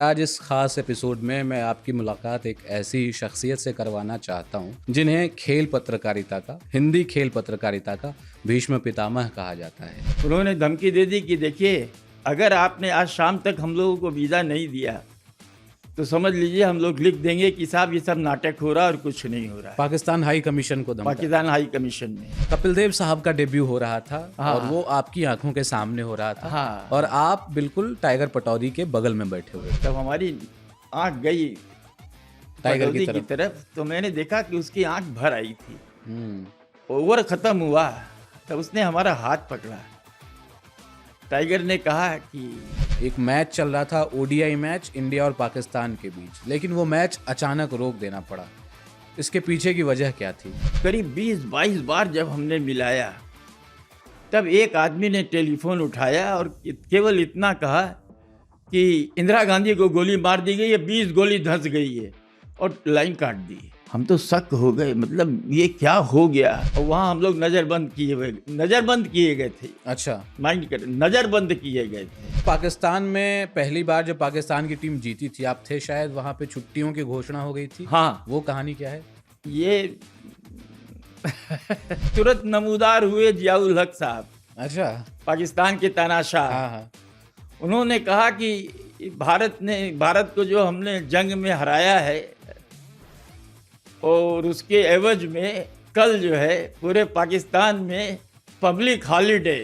आज इस खास एपिसोड में मैं आपकी मुलाकात एक ऐसी शख्सियत से करवाना चाहता हूं जिन्हें खेल पत्रकारिता का, हिंदी खेल पत्रकारिता का भीष्म पितामह कहा जाता है। उन्होंने धमकी दे दी कि देखिए, अगर आपने आज शाम तक हम लोगों को वीज़ा नहीं दिया तो समझ लीजिए हम लोग लिख देंगे कि साहब ये सब नाटक हो रहा है और कुछ नहीं हो रहा है। पाकिस्तान हाई कमीशन को धमकी। पाकिस्तान हाई कमीशन में कपिल देव साहब का डेब्यू हो रहा था। हाँ। और वो आपकी आंखों के सामने हो रहा था। हाँ। और आप बिल्कुल टाइगर पटौदी के बगल में बैठे हुए। तब हमारी आंख गई टाइगर पटौदी की तरफ तो मैंने देखा कि उसकी आंख भर आई थी। ओवर खत्म हुआ तब उसने हमारा हाथ पकड़ा। टाइगर ने कहा कि एक मैच चल रहा था, ओडीआई मैच इंडिया और पाकिस्तान के बीच, लेकिन वो मैच अचानक रोक देना पड़ा। इसके पीछे की वजह क्या थी? करीब 20-22 बार जब हमने मिलाया तब एक आदमी ने टेलीफोन उठाया और केवल इतना कहा कि इंदिरा गांधी को गोली मार दी गई है, 20 गोली धंस गई है, और लाइन काट दी। हम तो शक हो गए, मतलब ये क्या हो गया। और वहाँ हम लोग नज़रबंद किए गए थे। अच्छा, माइंड कर, नज़रबंद किए गए थे। पाकिस्तान में पहली बार जब पाकिस्तान की टीम जीती थी, आप थे शायद, वहाँ पे छुट्टियों की घोषणा हो गई थी। हाँ, वो कहानी क्या है? ये तुरंत नमूदार हुए जियाउल हक साहब। अच्छा, पाकिस्तान के तानाशाह। हाँ हाँ। उन्होंने कहा कि भारत को जो हमने जंग में हराया है और उसके एवज में कल जो है पूरे पाकिस्तान में पब्लिक हॉलीडे।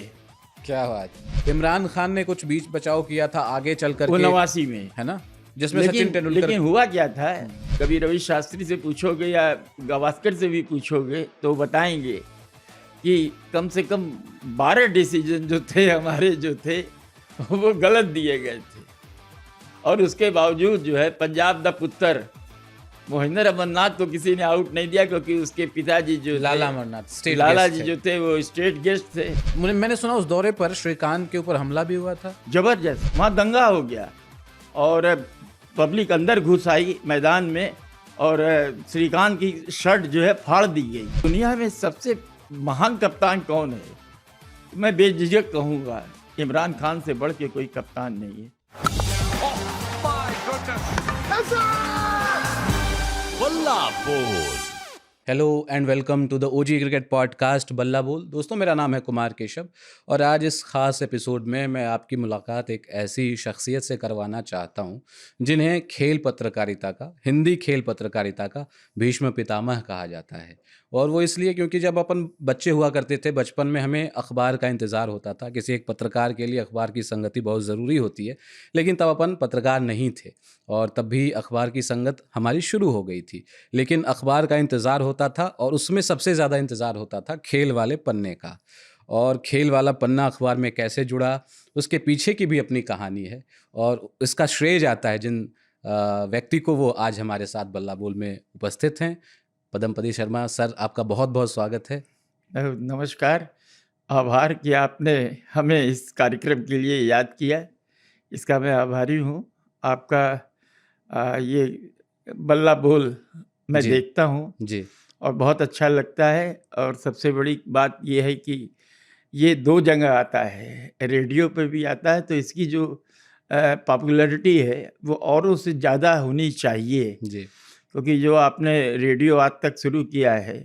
क्या बात। इमरान खान ने कुछ बीच बचाव किया था आगे चल कर 89 में, है ना, जिसमें सचिन तेंदुलकर। लेकिन हुआ क्या था, कभी रवि शास्त्री से पूछोगे या गावस्कर से भी पूछोगे तो बताएंगे कि कम से कम 12 डिसीजन जो थे हमारे जो थे वो गलत दिए गए थे। और उसके बावजूद जो है पंजाब द पुत्र मोहिंदर अमरनाथ को किसी ने आउट नहीं दिया, क्योंकि उसके पिताजी जो लाला अमरनाथ, लाला जी जो थे वो स्टेट गेस्ट थे। मैंने सुना उस दौरे पर श्रीकांत के ऊपर हमला भी हुआ था। जबरदस्त, वहाँ दंगा हो गया और पब्लिक अंदर घुस आई मैदान में और श्रीकांत की शर्ट जो है फाड़ दी गई। दुनिया में सबसे महान कप्तान कौन है? मैं बेझिझक कहूँगा इमरान खान से बढ़ के कोई कप्तान नहीं है। Balla Bol. Hello and welcome to the OG cricket podcast Balla Bol. दोस्तों, मेरा नाम है कुमार केशव और आज इस खास एपिसोड में मैं आपकी मुलाकात एक ऐसी शख्सियत से करवाना चाहता हूं जिन्हें खेल पत्रकारिता का, हिंदी खेल पत्रकारिता का भीष्म पितामह कहा जाता है। और वो इसलिए क्योंकि जब अपन बच्चे हुआ करते थे, बचपन में हमें अखबार का इंतज़ार होता था। किसी एक पत्रकार के लिए अखबार की संगति बहुत ज़रूरी होती है, लेकिन तब अपन पत्रकार नहीं थे और तब भी अखबार की संगत हमारी शुरू हो गई थी। लेकिन अखबार का इंतज़ार होता था और उसमें सबसे ज़्यादा इंतज़ार होता था खेल वाले पन्ने का। और खेल वाला पन्ना अखबार में कैसे जुड़ा, उसके पीछे की भी अपनी कहानी है और इसका श्रेय जाता है जिन व्यक्ति को, वो आज हमारे साथ बल्ला बोल में उपस्थित हैं। पद्मपति शर्मा सर, आपका बहुत बहुत स्वागत है। नमस्कार, आभार कि आपने हमें इस कार्यक्रम के लिए याद किया, इसका मैं आभारी हूँ। आपका ये बल्ला बोल मैं देखता हूँ जी, और बहुत अच्छा लगता है। और सबसे बड़ी बात ये है कि ये 2 जगह आता है, रेडियो पे भी आता है, तो इसकी जो पॉपुलैरिटी है वो औरों से ज़्यादा होनी चाहिए जी। क्योंकि जो आपने रेडियो आज तक शुरू किया है,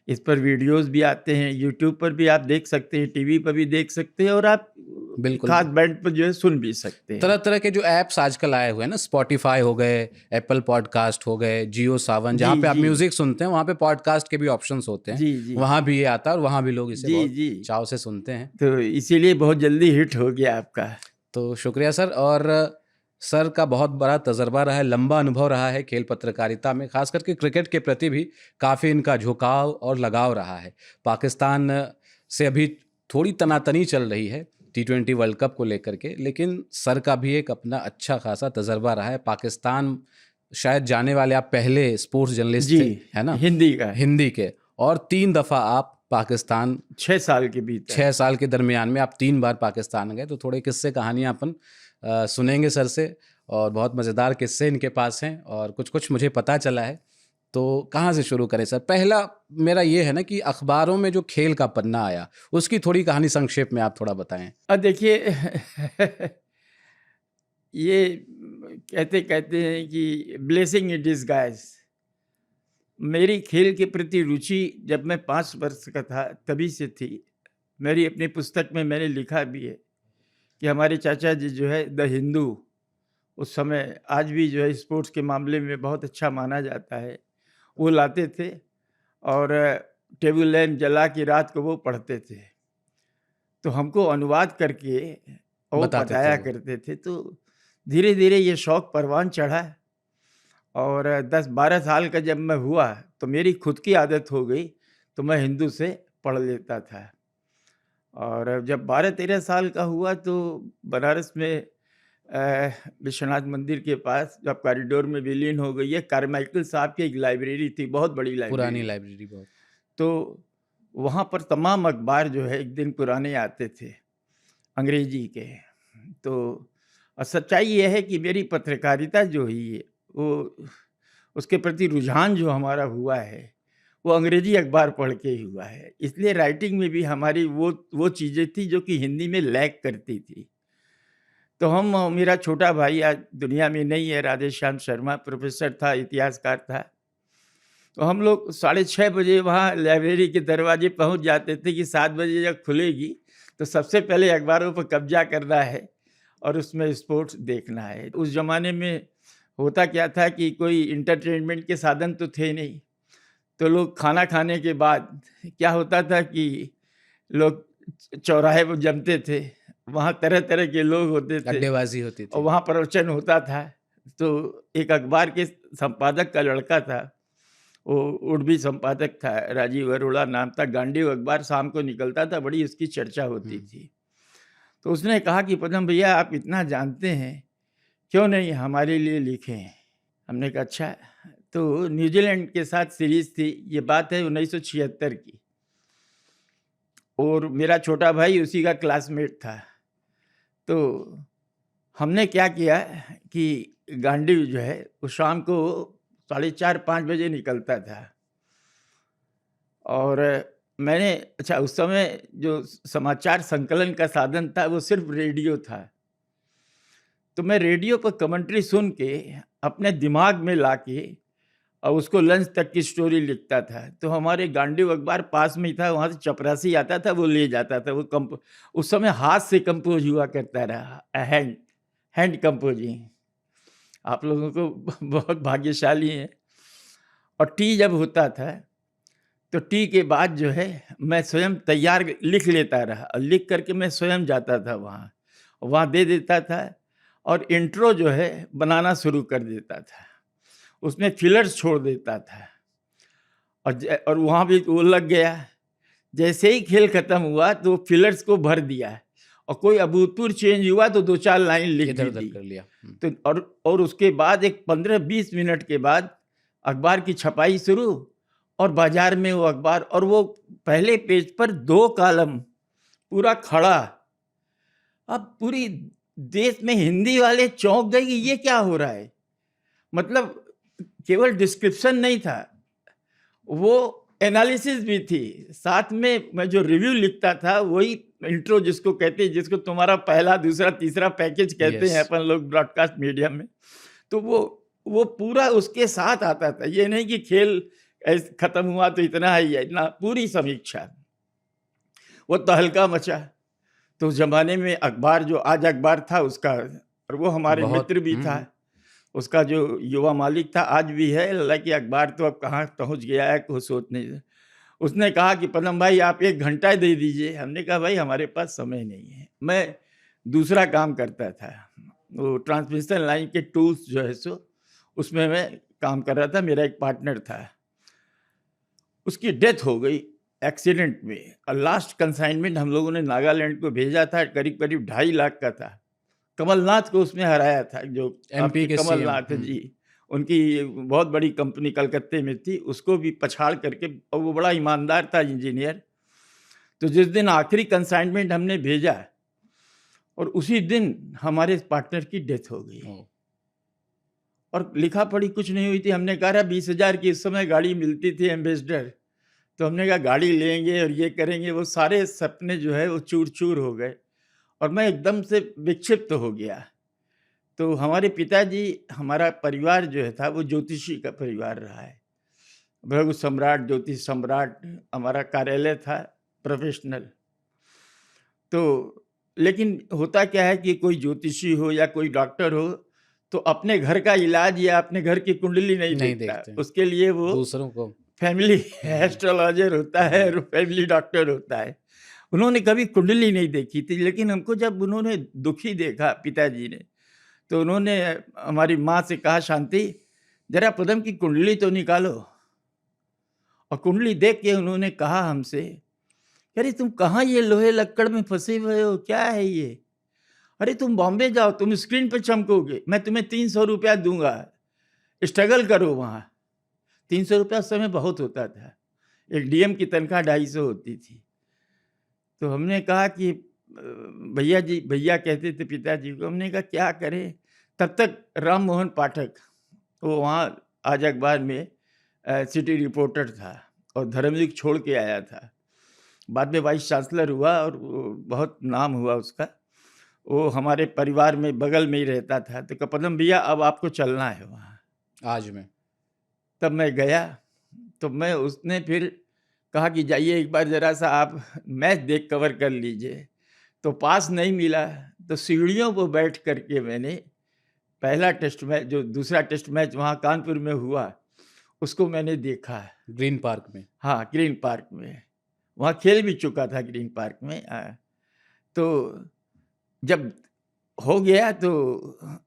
इस पर वीडियोस भी आते हैं, यूट्यूब पर भी आप देख सकते हैं, टीवी पर भी देख सकते हैं, और आप बिल्कुल खास बैंड पर जो है सुन भी सकते हैं। तरह तरह के जो ऐप्स आजकल आए हुए हैं ना, स्पॉटिफाई हो गए, एप्पल पॉडकास्ट हो गए, जियो सावन, जहाँ पे आप म्यूजिक सुनते हैं वहाँ पे पॉडकास्ट के भी ऑप्शंस होते हैं जी। वहाँ भी ये आता है और वहाँ भी लोग इसे बहुत चाव से सुनते हैं, तो इसीलिए बहुत जल्दी हिट हो गया आपका। तो शुक्रिया सर। और सर का बहुत बड़ा तजर्बा रहा है, लंबा अनुभव रहा है खेल पत्रकारिता में, खास करके क्रिकेट के प्रति भी काफ़ी इनका झुकाव और लगाव रहा है। पाकिस्तान से अभी थोड़ी तनातनी चल रही है T20 वर्ल्ड कप को लेकर के, लेकिन सर का भी एक अपना अच्छा खासा तजर्बा रहा है। पाकिस्तान शायद जाने वाले आप पहले स्पोर्ट्स जर्नलिस्ट थे, है ना, हिंदी के, और 3 दफ़ा आप पाकिस्तान 6 साल के बीच, 6 साल के दरमियान में आप 3 बार पाकिस्तान गए। तो थोड़े किस्से कहानियाँ अपन सुनेंगे सर से, और बहुत मज़ेदार किस्से इनके पास हैं और कुछ कुछ मुझे पता चला है। तो कहाँ से शुरू करें सर? पहला मेरा ये है ना कि अखबारों में जो खेल का पन्ना आया, उसकी थोड़ी कहानी संक्षेप में आप थोड़ा बताएं। देखिए ये कहते हैं कि ब्लेसिंग इन डिस्गाइज। मेरी खेल के प्रति रुचि जब मैं 5 वर्ष का था तभी से थी। मेरी अपनी पुस्तक में मैंने लिखा भी है कि हमारे चाचा जी जो है द हिंदू, उस समय आज भी जो है स्पोर्ट्स के मामले में बहुत अच्छा माना जाता है, वो लाते थे और टेबल लैंप जला के रात को वो पढ़ते थे। तो हमको अनुवाद करके और वो बताते थे बताया वो। करते थे। तो धीरे-धीरे ये शौक परवान चढ़ा और 10-12 साल का जब मैं हुआ तो मेरी खुद की आदत हो गई, तो मैं हिंदू से पढ़ लेता था। और जब 12-13 साल का हुआ तो बनारस में विश्वनाथ मंदिर के पास जब कॉरिडोर में विलीन हो गई है, कारमाइकल साहब की एक लाइब्रेरी थी, बहुत बड़ी पुरानी लाइब्रेरी। लाइब्रेरी बहुत। तो वहाँ पर तमाम अखबार जो है एक दिन पुराने आते थे, अंग्रेजी के। तो सच्चाई ये है कि मेरी पत्रकारिता जो हुई है, वो उसके प्रति रुझान जो हमारा हुआ है, वो अंग्रेजी अखबार पढ़ के ही हुआ है। इसलिए राइटिंग में भी हमारी वो चीज़ें थी जो कि हिंदी में लैग करती थी। तो मेरा छोटा भाई आज दुनिया में नहीं है, राधेश्याम शर्मा प्रोफ़ेसर था, इतिहासकार था। तो हम लोग 6:30 बजे वहाँ लाइब्रेरी के दरवाजे पहुँच जाते थे कि 7 बजे जब खुलेगी, तो सबसे पहले अखबारों पर कब्ज़ा करना है और उसमें स्पोर्ट्स देखना है। उस ज़माने में होता क्या था कि कोई एंटरटेनमेंट के साधन तो थे नहीं, तो लोग खाना खाने के बाद क्या होता था कि लोग चौराहे पर जमते थे, वहाँ तरह-तरह के लोग होते थे अड्डेबाजी होती और थी। वहाँ प्रवचन होता था। तो एक अखबार के संपादक का लड़का था, वो उर्दू संपादक था, राजीव अरोड़ा नाम था, गांडीव अखबार शाम को निकलता था, बड़ी उसकी चर्चा होती हुँ। थी। तो उसने कहा कि पदम भैया आप इतना जानते हैं, क्यों नहीं हमारे लिए लिखें? हमने कहा अच्छा। तो न्यूजीलैंड के साथ सीरीज़ थी, ये बात है 1976 की और मेरा छोटा भाई उसी का क्लासमेट था। तो हमने क्या किया कि गांडीव जो है वो शाम को 4:30-5 बजे निकलता था और मैंने अच्छा उस समय जो समाचार संकलन का साधन था वो सिर्फ रेडियो था। तो मैं रेडियो पर कमेंट्री सुन के अपने दिमाग में लाके और उसको लंच तक की स्टोरी लिखता था। तो हमारे गांडीव अखबार पास में ही था, वहाँ से चपरासी आता था, वो ले जाता था। वो उस समय हाथ से कंपोज़ हुआ करता रहा, हैंड कंपोजिंग। आप लोगों को बहुत भाग्यशाली हैं। और टी जब होता था, तो टी के बाद जो है मैं स्वयं तैयार लिख लेता रहा और लिख करके मैं स्वयं जाता था वहाँ दे देता था और इंट्रो जो है बनाना शुरू कर देता था। उसमें फिलर्स छोड़ देता था और वहाँ भी वो लग गया। जैसे ही खेल खत्म हुआ तो फिलर्स को भर दिया और कोई अभूतपूर्व चेंज हुआ तो 2-4 लाइन लिख भी इधर-उधर दी। कर लिया। हुँ। तो और उसके बाद एक 15-20 मिनट के बाद अखबार की छपाई शुरू और बाजार में वो अखबार और वो पहले पेज पर 2 कॉलम पूरा खड़ा। अब पूरी देश में हिंदी वाले चौंक गए कि ये क्या हो रहा है? मतलब केवल डिस्क्रिप्शन नहीं था, वो एनालिसिस भी थी। साथ में मैं जो रिव्यू लिखता था वही इंट्रो जिसको कहते हैं, जिसको तुम्हारा पहला, दूसरा, तीसरा पैकेज कहते हैं यस। अपन लोग ब्रॉडकास्ट मीडिया में। तो वो पूरा उसके साथ आता था। ये नहीं कि खेल खत्म हुआ तो इतना ही है, ना, पूरी समीक्षा। वो तहलका मचा। तो उस ज़माने में अखबार जो आज अखबार था उसका और वो हमारे बहुत। मित्र भी था। उसका जो युवा मालिक था आज भी है, हालाँकि अखबार तो अब कहाँ पहुँच गया है कोई सोच नहीं। उसने कहा कि पदम भाई आप 1 घंटा दे दीजिए। हमने कहा भाई हमारे पास समय नहीं है। मैं दूसरा काम करता था। वो ट्रांसमिशन लाइन के टूल्स जो है सो उसमें मैं काम कर रहा था। मेरा एक पार्टनर था। उसकी डेथ हो गई एक्सीडेंट में और लास्ट कंसाइनमेंट हम लोगों ने नागालैंड को भेजा था, करीब-करीब 2.5 लाख का था। कमलनाथ को उसमें हराया था, जो एमपी आपके के सीएम। कमलनाथ जी, उनकी बहुत बड़ी कंपनी कलकत्ते में थी, उसको भी पछाड़ करके और वो बड़ा ईमानदार था इंजीनियर। तो जिस दिन आखिरी कंसाइनमेंट हमने भेजा और उसी दिन हमारे पार्टनर की डेथ हो गई ओह! और लिखा-पढ़ी कुछ नहीं हुई थी। हमने कहा 20,000 की उस समय गाड़ी मिलती थी एम्बेसडर, तो हमने कहा गाड़ी लेंगे और ये करेंगे, वो सारे सपने जो है वो चूर-चूर हो गए और मैं एकदम से विक्षिप्त हो गया। तो हमारे पिताजी, हमारा परिवार जो है था वो ज्योतिषी का परिवार रहा है। भृगु सम्राट, ज्योतिष सम्राट हमारा कार्यालय था, प्रोफेशनल। तो लेकिन होता क्या है कि कोई ज्योतिषी हो या कोई डॉक्टर हो तो अपने घर का इलाज या अपने घर की कुंडली नहीं नहीं देखता। देखते। उसके लिए वो दूसरों को फैमिली हम्म, एस्ट्रोलॉजर होता है और फैमिली डॉक्टर होता है। उन्होंने कभी कुंडली नहीं देखी थी, लेकिन हमको जब उन्होंने दुखी देखा पिताजी ने, तो उन्होंने हमारी माँ से कहा, शांति जरा पदम की कुंडली तो निकालो। और कुंडली देख के उन्होंने कहा हमसे, अरे तुम कहाँ ये लोहे लक्कड़ में फंसे हुए हो, क्या है ये? अरे तुम बॉम्बे जाओ, तुम स्क्रीन पे चमकोगे, मैं तुम्हें 300 रुपया दूंगा, स्ट्रगल करो वहाँ। 300 रुपया उस समय बहुत होता था, एक डीएम की तनख्वाह 250 होती थी। तो हमने कहा कि भैया जी, भैया कहते थे पिताजी को, हमने कहा क्या करें। तब तक राम मोहन पाठक, वो वहाँ आज अखबार में सिटी रिपोर्टर था और धर्मयुग छोड़ के आया था, बाद में वाइस चांसलर हुआ और बहुत नाम हुआ उसका। वो हमारे परिवार में बगल में ही रहता था। तो कहा, पदम भैया अब आपको चलना है वहाँ। आज में तब मैं गया, तो मैं उसने फिर कहा कि जाइए एक बार ज़रा सा आप मैच देख कवर कर लीजिए। तो पास नहीं मिला, तो सीढ़ियों पर बैठ करके मैंने पहला टेस्ट मैच, जो दूसरा टेस्ट मैच वहाँ कानपुर में हुआ, उसको मैंने देखा। ग्रीन पार्क में। हाँ, ग्रीन पार्क में, वहाँ खेल भी चुका था ग्रीन पार्क में। तो जब हो गया तो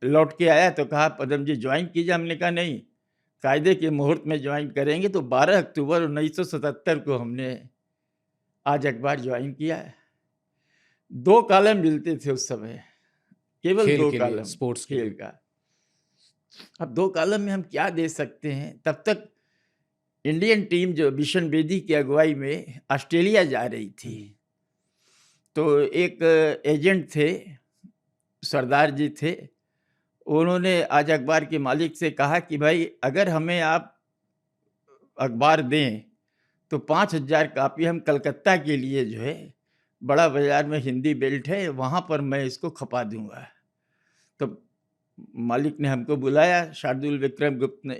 लौट के आया तो कहा, पदम जी ज्वाइन कीजिए। हमने कहा नहीं, कायदे के मुहूर्त में ज्वाइन करेंगे। तो 12 अक्टूबर 1977 को हमने आज अखबार ज्वाइन किया। 2 कॉलम मिलते थे उस समय, केवल खेल 2 के लिए, कॉलम स्पोर्ट्स के खेल लिए। का। अब 2 कॉलम में हम क्या दे सकते हैं? तब तक इंडियन टीम जो बिशन बेदी की अगुवाई में ऑस्ट्रेलिया जा रही थी। तो एक एजेंट थे, सरदार जी थे, उन्होंने आज अखबार के मालिक से कहा कि भाई अगर हमें आप अखबार दें तो 5000 कापी हम कलकत्ता के लिए जो है, बड़ा बाजार में हिंदी बेल्ट है, वहाँ पर मैं इसको खपा दूंगा। तो मालिक ने हमको बुलाया, शार्दुल विक्रम गुप्त ने,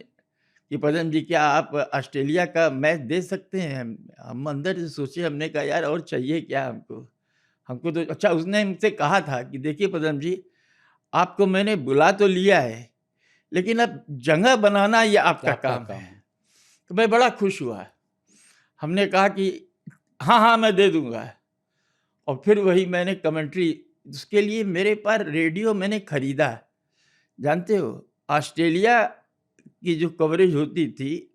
कि पदम जी क्या आप ऑस्ट्रेलिया का मैच दे सकते हैं? हम अंदर से सोचे, हमने कहा यार और चाहिए क्या हमको, हमको तो अच्छा। उसने हमसे कहा था कि देखिए पदम जी, आपको मैंने बुला तो लिया है, लेकिन अब जगह बनाना ये आपका काम है। तो मैं बड़ा खुश हुआ। हमने कहा कि हाँ हाँ मैं दे दूंगा। और फिर वही मैंने कमेंट्री, उसके लिए मेरे पास रेडियो मैंने खरीदा। जानते हो, ऑस्ट्रेलिया की जो कवरेज होती थी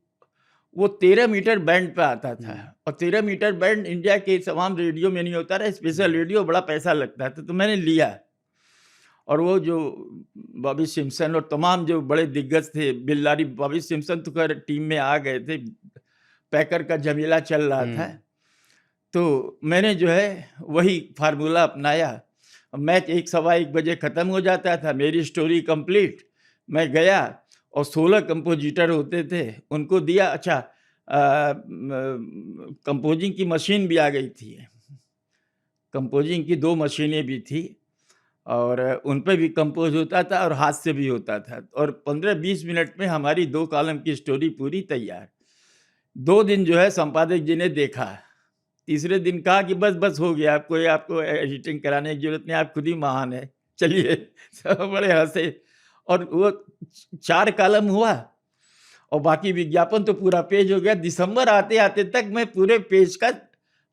वो 13 मीटर बैंड पे आता था, और 13 मीटर बैंड इंडिया के तमाम रेडियो में नहीं होता रहा, स्पेशल रेडियो, बड़ा पैसा लगता था। तो मैंने लिया, और वो जो बॉबी सिम्पसन और तमाम जो बड़े दिग्गज थे, बिल्लारी, बॉबी सिम्पसन तो कर टीम में आ गए थे, पैकर का जमीला चल रहा था। तो मैंने जो है वही फार्मूला अपनाया। मैच 1 सवा 1 बजे ख़त्म हो जाता था, मेरी स्टोरी कंप्लीट। मैं गया और 16 कंपोजिटर होते थे, उनको दिया। अच्छा, कंपोजिंग की मशीन भी आ गई थी, कंपोजिंग की 2 मशीनें भी थी, और उन पे भी कंपोज होता था और हाथ से भी होता था। और 15-20 मिनट में हमारी 2 कॉलम की स्टोरी पूरी तैयार। 2 दिन जो है संपादक जी ने देखा, तीसरे दिन कहा कि बस बस हो गया, आपको एडिटिंग कराने की जरूरत नहीं, आप खुद ही महान है, चलिए। सब बड़े हंसे। और वो 4 कॉलम हुआ और बाकी विज्ञापन तो पूरा पेज हो गया। दिसंबर आते आते तक मैं पूरे पेज का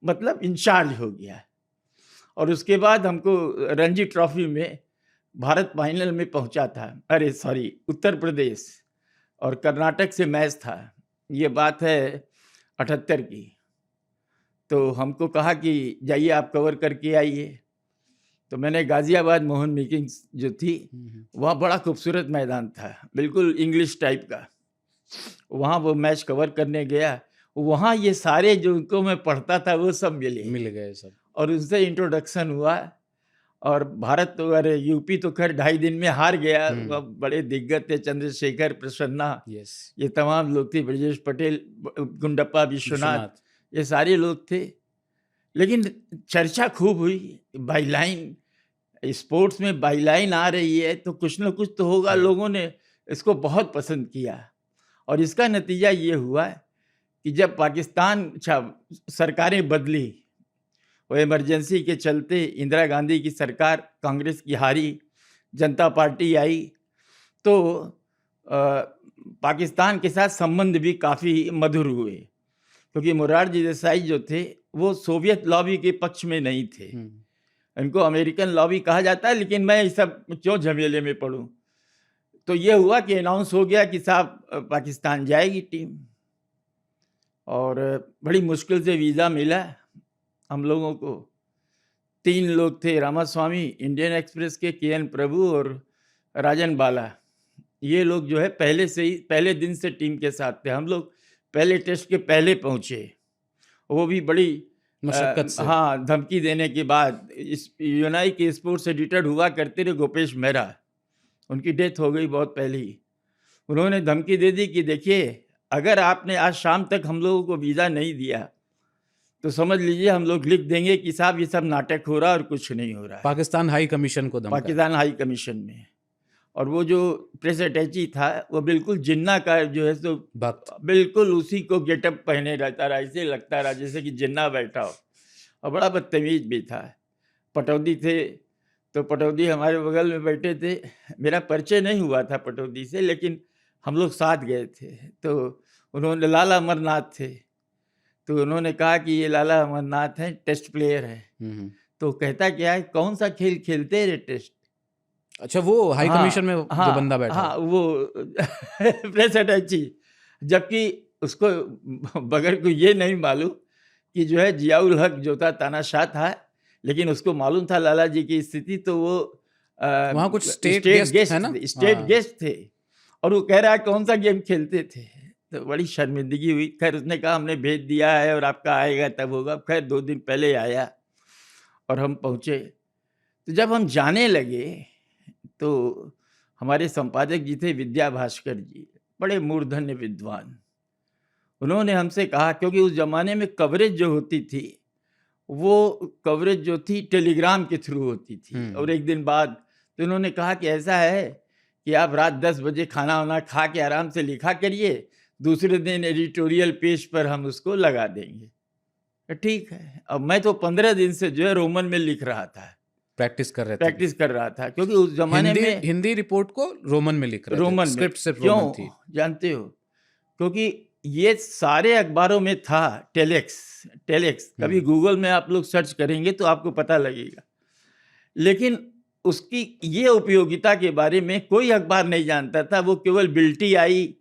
मतलब इंचार्ज हो गया। और उसके बाद हमको रणजी ट्रॉफी में भारत फाइनल में पहुंचा था, अरे सॉरी, उत्तर प्रदेश और कर्नाटक से मैच था। ये बात है 78 की। तो हमको कहा कि जाइए आप कवर करके आइए। तो मैंने गाजियाबाद मोहन मेकिंग्स जो थी, वहाँ बड़ा खूबसूरत मैदान था, बिल्कुल इंग्लिश टाइप का, वहाँ वो मैच कवर करने गया। वहाँ ये सारे जो उनको मैं पढ़ता था वो सब मिल गए सब, और उनसे इंट्रोडक्शन हुआ। और भारत तो, अरे यूपी तो खैर 2.5 दिन में हार गया। बड़े दिग्गज थे, चंद्रशेखर, प्रसन्ना, ये तमाम लोग थे, ब्रजेश पटेल, गुंडप्पा विश्वनाथ, ये सारे लोग थे। लेकिन चर्चा खूब हुई, बाई लाइन स्पोर्ट्स में बाईलाइन आ रही है तो कुछ न कुछ तो होगा। जी। लोगों ने इसको बहुत पसंद किया और इसका नतीजा ये हुआ कि जब पाकिस्तान सरकारें बदली, वो इमरजेंसी के चलते इंदिरा गांधी की सरकार कांग्रेस की हारी, जनता पार्टी आई, तो पाकिस्तान के साथ संबंध भी काफ़ी मधुर हुए, क्योंकि मोरारजी देसाई जो थे वो सोवियत लॉबी के पक्ष में नहीं थे। इनको अमेरिकन लॉबी कहा जाता है, लेकिन मैं इस सब क्यों झमेले में पड़ूं। तो ये हुआ कि अनाउंस हो गया कि साहब पाकिस्तान जाएगी टीम, और बड़ी मुश्किल से वीज़ा मिला हम लोगों को। 3 लोग थे, रामास्वामी इंडियन एक्सप्रेस के, के.एन. प्रभु और राजन बाला। ये लोग जो है पहले से ही, पहले दिन से टीम के साथ थे। हम लोग पहले टेस्ट के पहले पहुँचे, वो भी बड़ी मशक्कत से। हाँ, धमकी देने के बाद। इस यूनाई के स्पोर्ट्स एडिटर हुआ करते थे गोपेश मेहरा, उनकी डेथ हो गई बहुत पहले ही। उन्होंने धमकी दे दी कि देखिए, अगर आपने आज शाम तक हम लोगों को वीज़ा नहीं दिया तो समझ लीजिए हम लोग लिख देंगे कि साहब ये सब नाटक हो रहा है और कुछ नहीं हो रहा है। पाकिस्तान हाई कमीशन को धमकाया। पाकिस्तान हाई कमीशन में। और वो जो प्रेस अटैची था वो बिल्कुल जिन्ना का जो है तो भक्त। बिल्कुल उसी को गेटअप पहने रहता रहा, ऐसे लगता रहा जैसे कि जिन्ना बैठा हो, और बड़ा बदतमीज भी था। पटौदी थे, तो पटौदी हमारे बगल में बैठे थे। मेरा परिचय नहीं हुआ था पटौदी से, लेकिन हम लोग साथ गए थे। तो उन्होंने, लाला अमरनाथ थे, तो उन्होंने कहा कि ये लाला अमरनाथ हैं, टेस्ट प्लेयर हैं। तो कहता क्या है, कौन सा खेल खेलते रहे टेस्ट? अच्छा, वो हाई कमीशन में जो हाँ, बंदा बैठा। हाँ, वो प्रेस अटैची, जबकि उसको बगैर को ये नहीं मालूम कि जो है जियाउल हक जो था तानाशाह था, लेकिन उसको मालूम था लाला जी की स्थिति। तो वो वहाँ कुछ स्टेट गेस्ट है ना? स्टेट हाँ। गेस्ट थे, और वो कह रहा है कौन सा गेम खेलते थे। तो बड़ी शर्मिंदगी हुई। खैर उसने कहा हमने भेज दिया है और आपका आएगा तब होगा। खैर 2 दिन पहले आया और हम पहुँचे। तो जब हम जाने लगे तो हमारे संपादक जी थे विद्या भास्कर जी, बड़े मूर्धन्य विद्वान। उन्होंने हमसे कहा, क्योंकि उस ज़माने में कवरेज जो होती थी, वो कवरेज जो थी टेलीग्राम के थ्रू होती थी। और एक दिन बाद तो उन्होंने कहा कि ऐसा है कि आप रात 10 बजे खाना वाना खा के आराम से लिखा करिए, दूसरे दिन एडिटोरियल पेज पर हम उसको लगा देंगे। तो ठीक है। अब मैं तो 15 दिन से जो है रोमन में लिख रहा था, प्रैक्टिस कर रहे थे। प्रैक्टिस कर रहा था, क्योंकि उस जमाने में हिंदी रिपोर्ट को रोमन में लिख रहे थे। रोमन में। स्क्रिप्ट सिर्फ क्यों रोमन थी। जानते हो? क्योंकि ये सारे अखबारों में था टेलेक्स। कभी गूगल में आप लोग सर्च करेंगे तो आपको पता लगेगा, लेकिन उसकी ये उपयोगिता के बारे में कोई अखबार नहीं जानता था। वो केवल बिल्टी आई,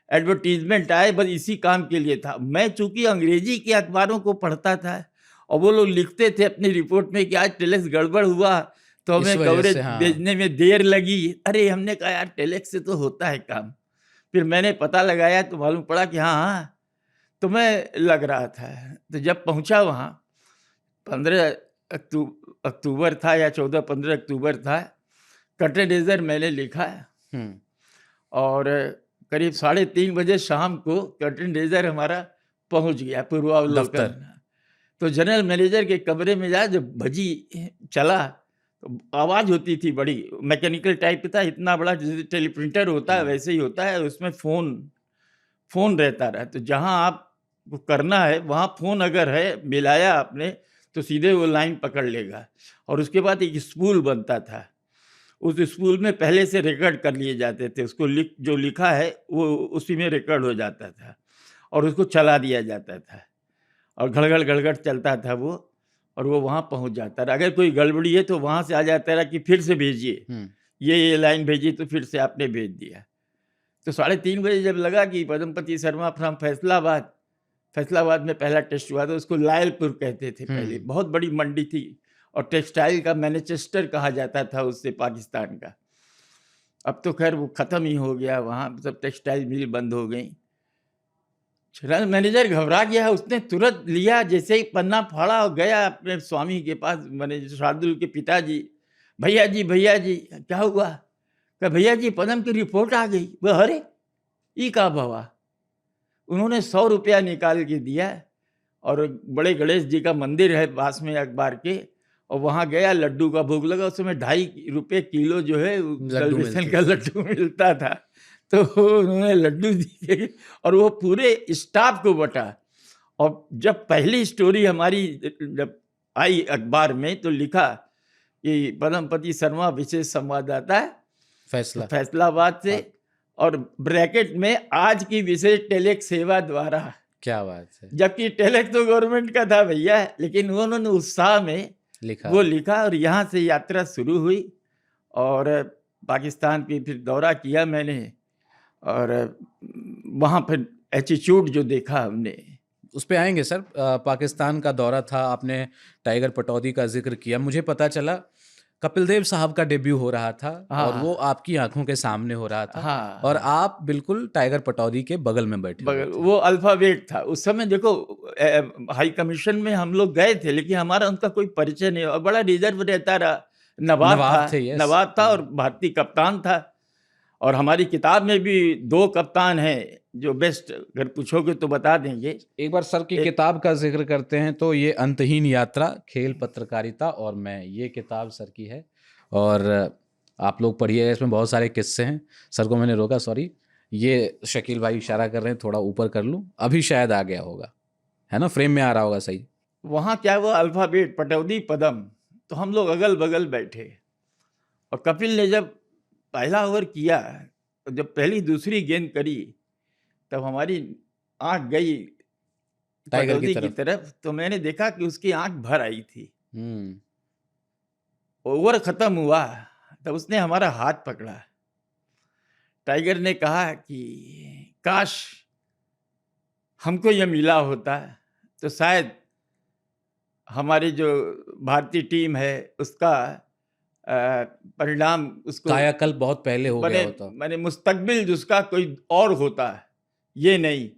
एडवर्टीजमेंट आए, बस इसी काम के लिए था। मैं चूंकि अंग्रेजी के अखबारों को पढ़ता था, और वो लोग लिखते थे अपनी रिपोर्ट में कि आज टेलेक्स गड़बड़ हुआ तो हमें कवरेज भेजने में देर लगी। अरे हमने कहा यार टेलेक्स से तो होता है काम। फिर मैंने पता लगाया तो मालूम पड़ा कि हाँ, तो मैं लग रहा था। तो जब पहुंचा वहाँ, 15 अक्टूबर था या 14-15 अक्टूबर था। कर्टन रेजर मैंने लिखा, और करीब 3:30 बजे शाम को कर्टन रेजर हमारा पहुंच गया पूर्वावलोकन। तो जनरल मैनेजर के कमरे में जा, जब भजी चला तो आवाज़ होती थी बड़ी, मैकेनिकल टाइप था, इतना बड़ा जैसे टेलीप्रिंटर होता है वैसे ही होता है। उसमें फ़ोन रहता रहा, तो जहाँ आपको करना है वहाँ फ़ोन अगर है मिलाया आपने तो सीधे वो लाइन पकड़ लेगा। और उसके बाद एक स्पूल बनता था, उस स्पूल में पहले से रिकॉर्ड कर लिए जाते थे। उसको जो लिखा है वो उसी में रिकॉर्ड हो जाता था, और उसको चला दिया जाता था, और घड़घड़ चलता था वो, और वो वहाँ पहुँच जाता रहा। अगर कोई गड़बड़ी है तो वहाँ से आ जाता रहा कि फिर से भेजिए, ये लाइन भेजिए, तो फिर से आपने भेज दिया। तो 3:30 बजे जब लगा कि पद्मपति शर्मा फ्रॉम फैसलाबाद में पहला टेस्ट हुआ, तो उसको लायलपुर कहते थे पहले। बहुत बड़ी मंडी थी, और टेक्सटाइल का मैनचेस्टर कहा जाता था उससे, पाकिस्तान का। अब तो खैर वो ख़त्म ही हो गया, वहाँ सब टेक्सटाइल मिल बंद हो गई। जनरल मैनेजर घबरा गया, उसने तुरंत लिया, जैसे ही पन्ना फाड़ा और गया अपने स्वामी के पास, मैनेजर शार्दुल के पिताजी। भैया जी क्या हुआ? कहा भैया जी पदम की रिपोर्ट आ गई। वह अरे ये का बाबा। उन्होंने 100 रुपया निकाल के दिया, और बड़े गणेश जी का मंदिर है पास में अखबार के, और वहाँ गया, लड्डू का भोग लगा, उस समय 2.5 रुपये किलो जो है लड्डू बेसन मिलते का लड्डू मिलता था। तो उन्होंने लड्डू दिए और वो पूरे स्टाफ को बटा। और जब पहली स्टोरी हमारी जब आई अखबार में तो लिखा कि पद्मपति शर्मा विशेष संवाददाता फैसला। फैसलाबाद से, हाँ। और ब्रैकेट में आज की विशेष टेलेक्स सेवा द्वारा। क्या बात है, जबकि टेलेक्स तो गवर्नमेंट का था भैया, लेकिन उन्होंने उत्साह में लिखा। वो लिखा और यहाँ से यात्रा शुरू हुई। और पाकिस्तान की फिर दौरा किया मैंने, और वहाँ पर एटीट्यूड जो देखा हमने। उस पे आएंगे सर। पाकिस्तान का दौरा था, आपने टाइगर पटौदी का जिक्र किया। मुझे पता चला कपिल देव साहब का डेब्यू हो रहा था हाँ। और वो आपकी आंखों के सामने हो रहा था। हाँ। और आप बिल्कुल टाइगर पटौदी के बगल में बैठे हुए बगल थे। वो अल्फाबेट था उस समय। देखो हाई कमीशन में हम लोग गए थे, लेकिन हमारा उनका कोई परिचय नहीं, और बड़ा रिजर्व रहता रहा। नवाब था, थे, यस। नवाब था और भारतीय कप्तान था। और हमारी किताब में भी 2 कप्तान हैं जो बेस्ट, अगर पूछोगे तो बता देंगे। एक बार सर की एक- किताब का जिक्र करते हैं तो ये अंतहीन यात्रा, खेल, पत्रकारिता और मैं, ये किताब सर की है। और आप लोग पढ़िए, इसमें बहुत सारे किस्से हैं। सर को मैंने रोका, सॉरी। ये शकील भाई इशारा कर रहे हैं, थोड़ा ऊपर कर लूँ, अभी शायद आ गया होगा, है ना, फ्रेम में आ रहा होगा सही। वहाँ क्या हुआ, अल्फाबेट पटौदी पदम, तो हम लोग अगल बगल बैठे। और कपिल ने जब पहला ओवर किया, तो जब पहली दूसरी गेंद करी, तब हमारी आंख गई टाइगर पटौदी की की तरफ, तो मैंने देखा कि उसकी आंख भर आई थी। ओवर खत्म हुआ तब उसने हमारा हाथ पकड़ा। टाइगर ने कहा कि काश हमको यह मिला होता तो शायद हमारी जो भारतीय टीम है उसका परिणाम, उसको कायाकल्प बहुत पहले हो गया होता। मैंने मुस्तकबिल जिसका कोई और होता, ये नहीं।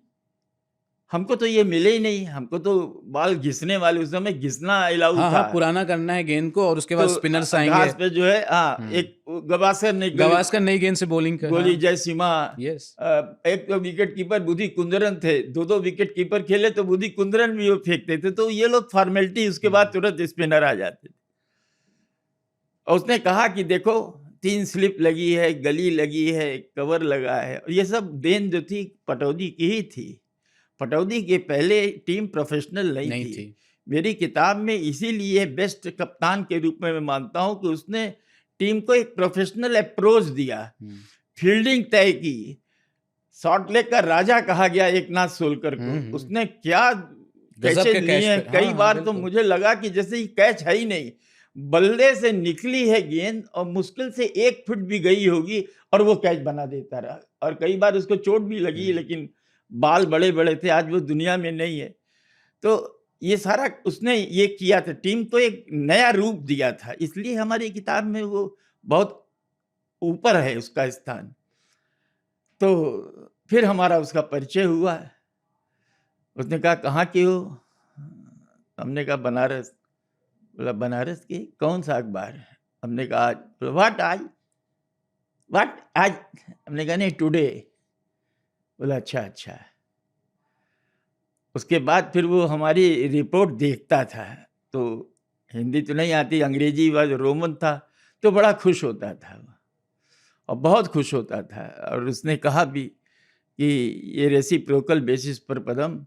हमको तो ये मिले ही नहीं। हमको तो बाल घिसने वाले, उस समय घिसना अलाउ हाँ था। हाँ, पुराना करना है गेंद को और उसके बाद तो स्पिनर्स घास आएंगे। पे जो है, हाँ, एक गवास्कर ने गवास्कर नई गेंद से बॉलिंग कर, गोली हाँ। जय सीमा, यस। एक तो विकेट कीपर बुद्धि कुंदरन थे, 2 विकेट कीपर खेले तो बुद्धि कुंदरन भी वो फेंकते थे। तो ये लोग फॉर्मेलिटी, उसके बाद तुरंत स्पिनर आ जाते थे। और उसने कहा कि देखो 3 स्लिप लगी है, गली लगी है, कवर लगा है। और ये सब देन जो थी पटौदी की ही थी। पटौदी के पहले टीम प्रोफेशनल नहीं थी। मेरी किताब में इसीलिए बेस्ट कप्तान के रूप में मैं मानता हूं कि उसने टीम को एक प्रोफेशनल अप्रोच दिया, फील्डिंग तय की। शॉर्ट लेग का राजा कहा गया एकनाथ सोलकर को। उसने क्या कैचेज लिए हैं। कई बार तो मुझे लगा कि जैसे ही कैच है ही नहीं, बल्ले से निकली है गेंद और मुश्किल से 1 फुट भी गई होगी और वो कैच बना देता रहा। और कई बार उसको चोट भी लगी, लेकिन बाल बड़े बड़े थे, आज वो दुनिया में नहीं है। तो ये सारा उसने ये किया था, टीम को एक नया रूप दिया था। इसलिए हमारी किताब में वो बहुत ऊपर है उसका स्थान। तो फिर हमारा उसका परिचय हुआ। उसने कहा कहाँ के हो? हमने कहा बनारस। बोला बनारस के कौन सा अखबार? हमने कहा व्हाट आज? हमने कहा नहीं, टुडे। बोला अच्छा अच्छा। उसके बाद फिर वो हमारी रिपोर्ट देखता था, तो हिंदी तो नहीं आती, अंग्रेजी व रोमन था, तो बड़ा खुश होता था और बहुत खुश होता था। और उसने कहा भी कि ये रेसिप्रोकल बेसिस पर पदम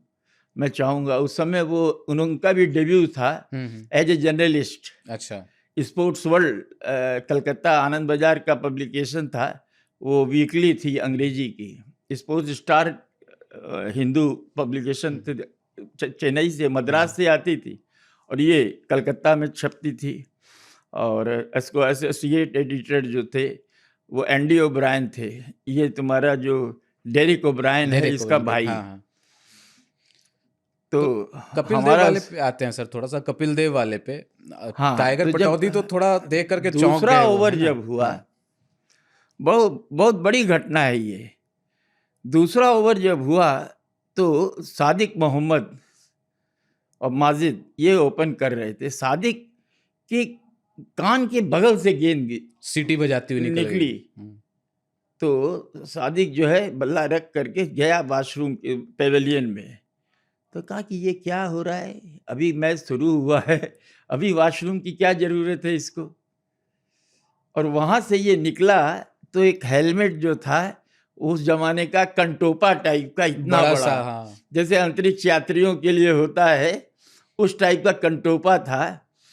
मैं चाहूँगा। उस समय वो उनका भी डेब्यू था एज ए जर्नलिस्ट। अच्छा। स्पोर्ट्स वर्ल्ड कलकत्ता आनंद बाजार का पब्लिकेशन था, वो वीकली थी अंग्रेजी की। Sports star Hindu publication Chennai से, मद्रास से आती थी और ये कलकत्ता में छपती थी। और इसको एसोसिएट एडिटर जो थे वो एंडी ओब्रायन थे। ये तुम्हारा जो डेरिक ओब्रायन है, इसका भाई। हाँ। तो कपिल देव वाले पे आते हैं सर, थोड़ा सा कपिल देव वाले पे। हाँ, टाइगर पटौदी तो थोड़ा देख करके चौंक गए। दूसरा ओवर जब हुआ, बहुत बड़ी घटना है ये। दूसरा ओवर जब हुआ तो सादिक मोहम्मद और माजिद ये ओपन कर रहे थे। सादिक के कान के बगल से गेंद सीटी बजाती हुई निकली। तो सादिक जो है बल्ला रख करके गया वाशरूम के पेवेलियन में, तो कहा कि ये क्या हो रहा है, अभी मैच शुरू हुआ है, अभी वॉशरूम की क्या ज़रूरत है इसको। और वहाँ से ये निकला तो एक हेलमेट जो था उस ज़माने का कंटोपा टाइप का, इतना बड़ा बड़ा, सा, हाँ, जैसे अंतरिक्ष यात्रियों के लिए होता है, उस टाइप का कंटोपा था।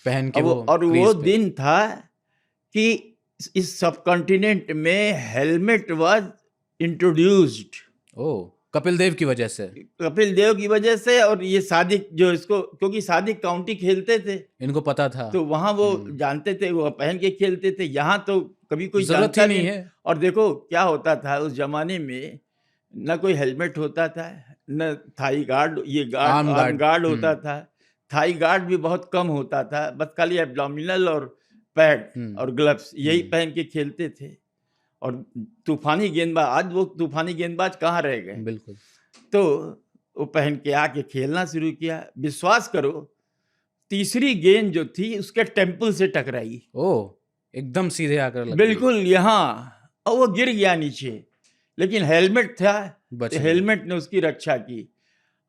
पहन के अब वो और वो क्रीज पे। दिन था कि इस सब कॉन्टिनेंट में हेलमेट वाज इंट्रोड्यूस्ड ओह, कपिल देव की वजह से। कपिल देव की वजह से। और ये सादिक जो इसको, क्योंकि सादिक काउंटी खेलते थे इनको पता था। तो वहाँ वो जानते थे, वो पहन के खेलते थे। यहाँ तो कभी कोई जरूरत जानता ही नहीं नहीं। है। और देखो क्या होता था उस जमाने में, न कोई हेलमेट होता था, न थाई गार्ड, ये guard arm arm guard. Guard होता था। थाई गार्ड भी बहुत कम होता था, बस खाली एब्डोमिनल और पैड और ग्लव्स यही पहन के खेलते थे। और तूफानी गेंदबाज, आज वो तूफानी गेंदबाज कहाँ रह गए। बिल्कुल। तो वो पहन के आके खेलना शुरू किया। विश्वास करो, तीसरी गेंद जो थी उसके टेम्पल से टकराई, ओह, एकदम सीधे आकर लग गई। बिल्कुल यहाँ, और वो गिर गया नीचे। लेकिन हेलमेट था, बच तो गया। हेलमेट ने उसकी रक्षा की।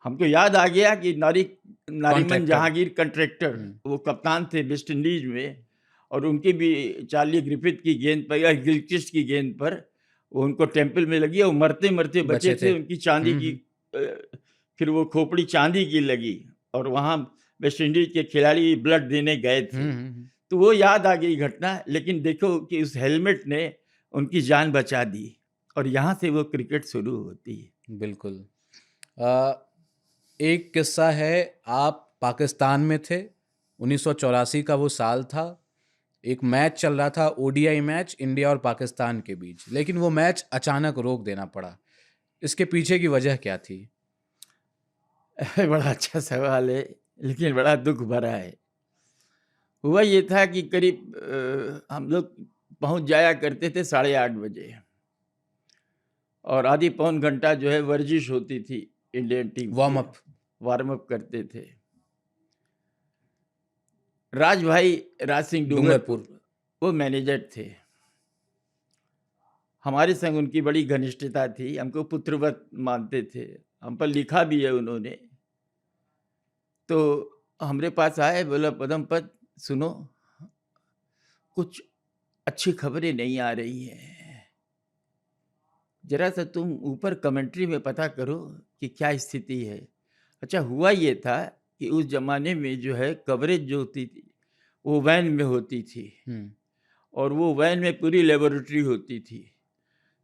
हमको याद आ गया कि नारीमन कॉन्ट्रैक्टर। जहांगीर कंट्रैक्टर, वो कप्तान थे वेस्ट इंडीज में, और उनकी भी चार्ली ग्रिफिथ की गेंद पर या गिलक्रिस्ट की गेंद पर वो उनको टेम्पल में लगी, और मरते मरते बचे थे। उनकी चांदी की फिर वो खोपड़ी चांदी की लगी, और वहाँ वेस्ट इंडीज के खिलाड़ी ब्लड देने गए थे। तो वो याद आ गई घटना। लेकिन देखो कि उस हेलमेट ने उनकी जान बचा दी, और यहाँ से वो क्रिकेट शुरू होती है। बिल्कुल। एक किस्सा है, आप पाकिस्तान में थे, 1984 का वो साल था। एक मैच चल रहा था, ओडीआई मैच इंडिया और पाकिस्तान के बीच, लेकिन वो मैच अचानक रोक देना पड़ा। इसके पीछे की वजह क्या थी? बड़ा अच्छा सवाल है, लेकिन बड़ा दुख भरा है। हुआ ये था कि करीब हम लोग पहुंच जाया करते थे 8:30 बजे, और आधी पौन घंटा जो है वर्जिश होती थी इंडियन टीम की, वार्म अप करते थे। राज सिंह डूंगरपुर वो मैनेजर थे। हमारे संग उनकी बड़ी घनिष्ठता थी, हमको पुत्रवत मानते थे, हम पर लिखा भी है उन्होंने। तो हमारे पास आए, बोला पदमपत सुनो, कुछ अच्छी खबरें नहीं आ रही हैं, जरा सा तुम ऊपर कमेंट्री में पता करो कि क्या स्थिति है। अच्छा, हुआ ये था कि उस जमाने में जो है कवरेज जो होती थी वो वैन में होती थी, और वो वैन में पूरी लेबोरेटरी होती थी।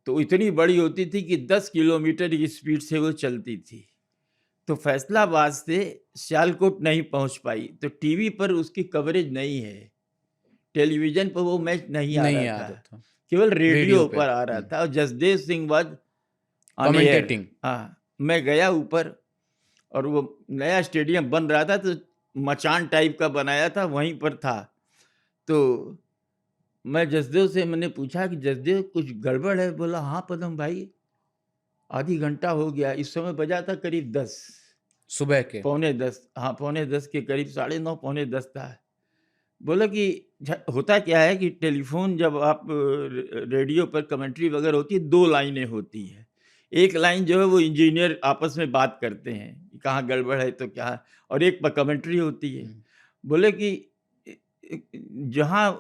तो इतनी बड़ी होती थी कि 10 किलोमीटर की स्पीड से वो चलती थी। तो फैसलाबाद से सियालकोट नहीं पहुंच पाई, तो टीवी पर उसकी कवरेज नहीं है, टेलीविजन पर वो मैच नहीं आ रहा था, केवल रेडियो पर आ रहा था। और जसदेव सिंह वाज कमेंटेटिंग। हाँ, मैं गया ऊपर, और वो नया स्टेडियम बन रहा था, तो मचान टाइप का बनाया था, वहीं पर था। तो मैं जसदेव से मैंने पूछा कि जसदेव कुछ गड़बड़ है? बोला हाँ पदम भाई, आधी घंटा हो गया। इस समय बजा था करीब 10 सुबह के, 9:45। हाँ, 9:45 के करीब, 9:30 9:45 था। बोला कि होता क्या है कि टेलीफोन जब आप रेडियो पर कमेंट्री वगैरह होती है, 2 लाइनें होती हैं। एक लाइन जो है वो इंजीनियर आपस में बात करते हैं कि कहाँ गड़बड़ है तो क्या, और एक पर कमेंट्री होती है। बोले कि जहाँ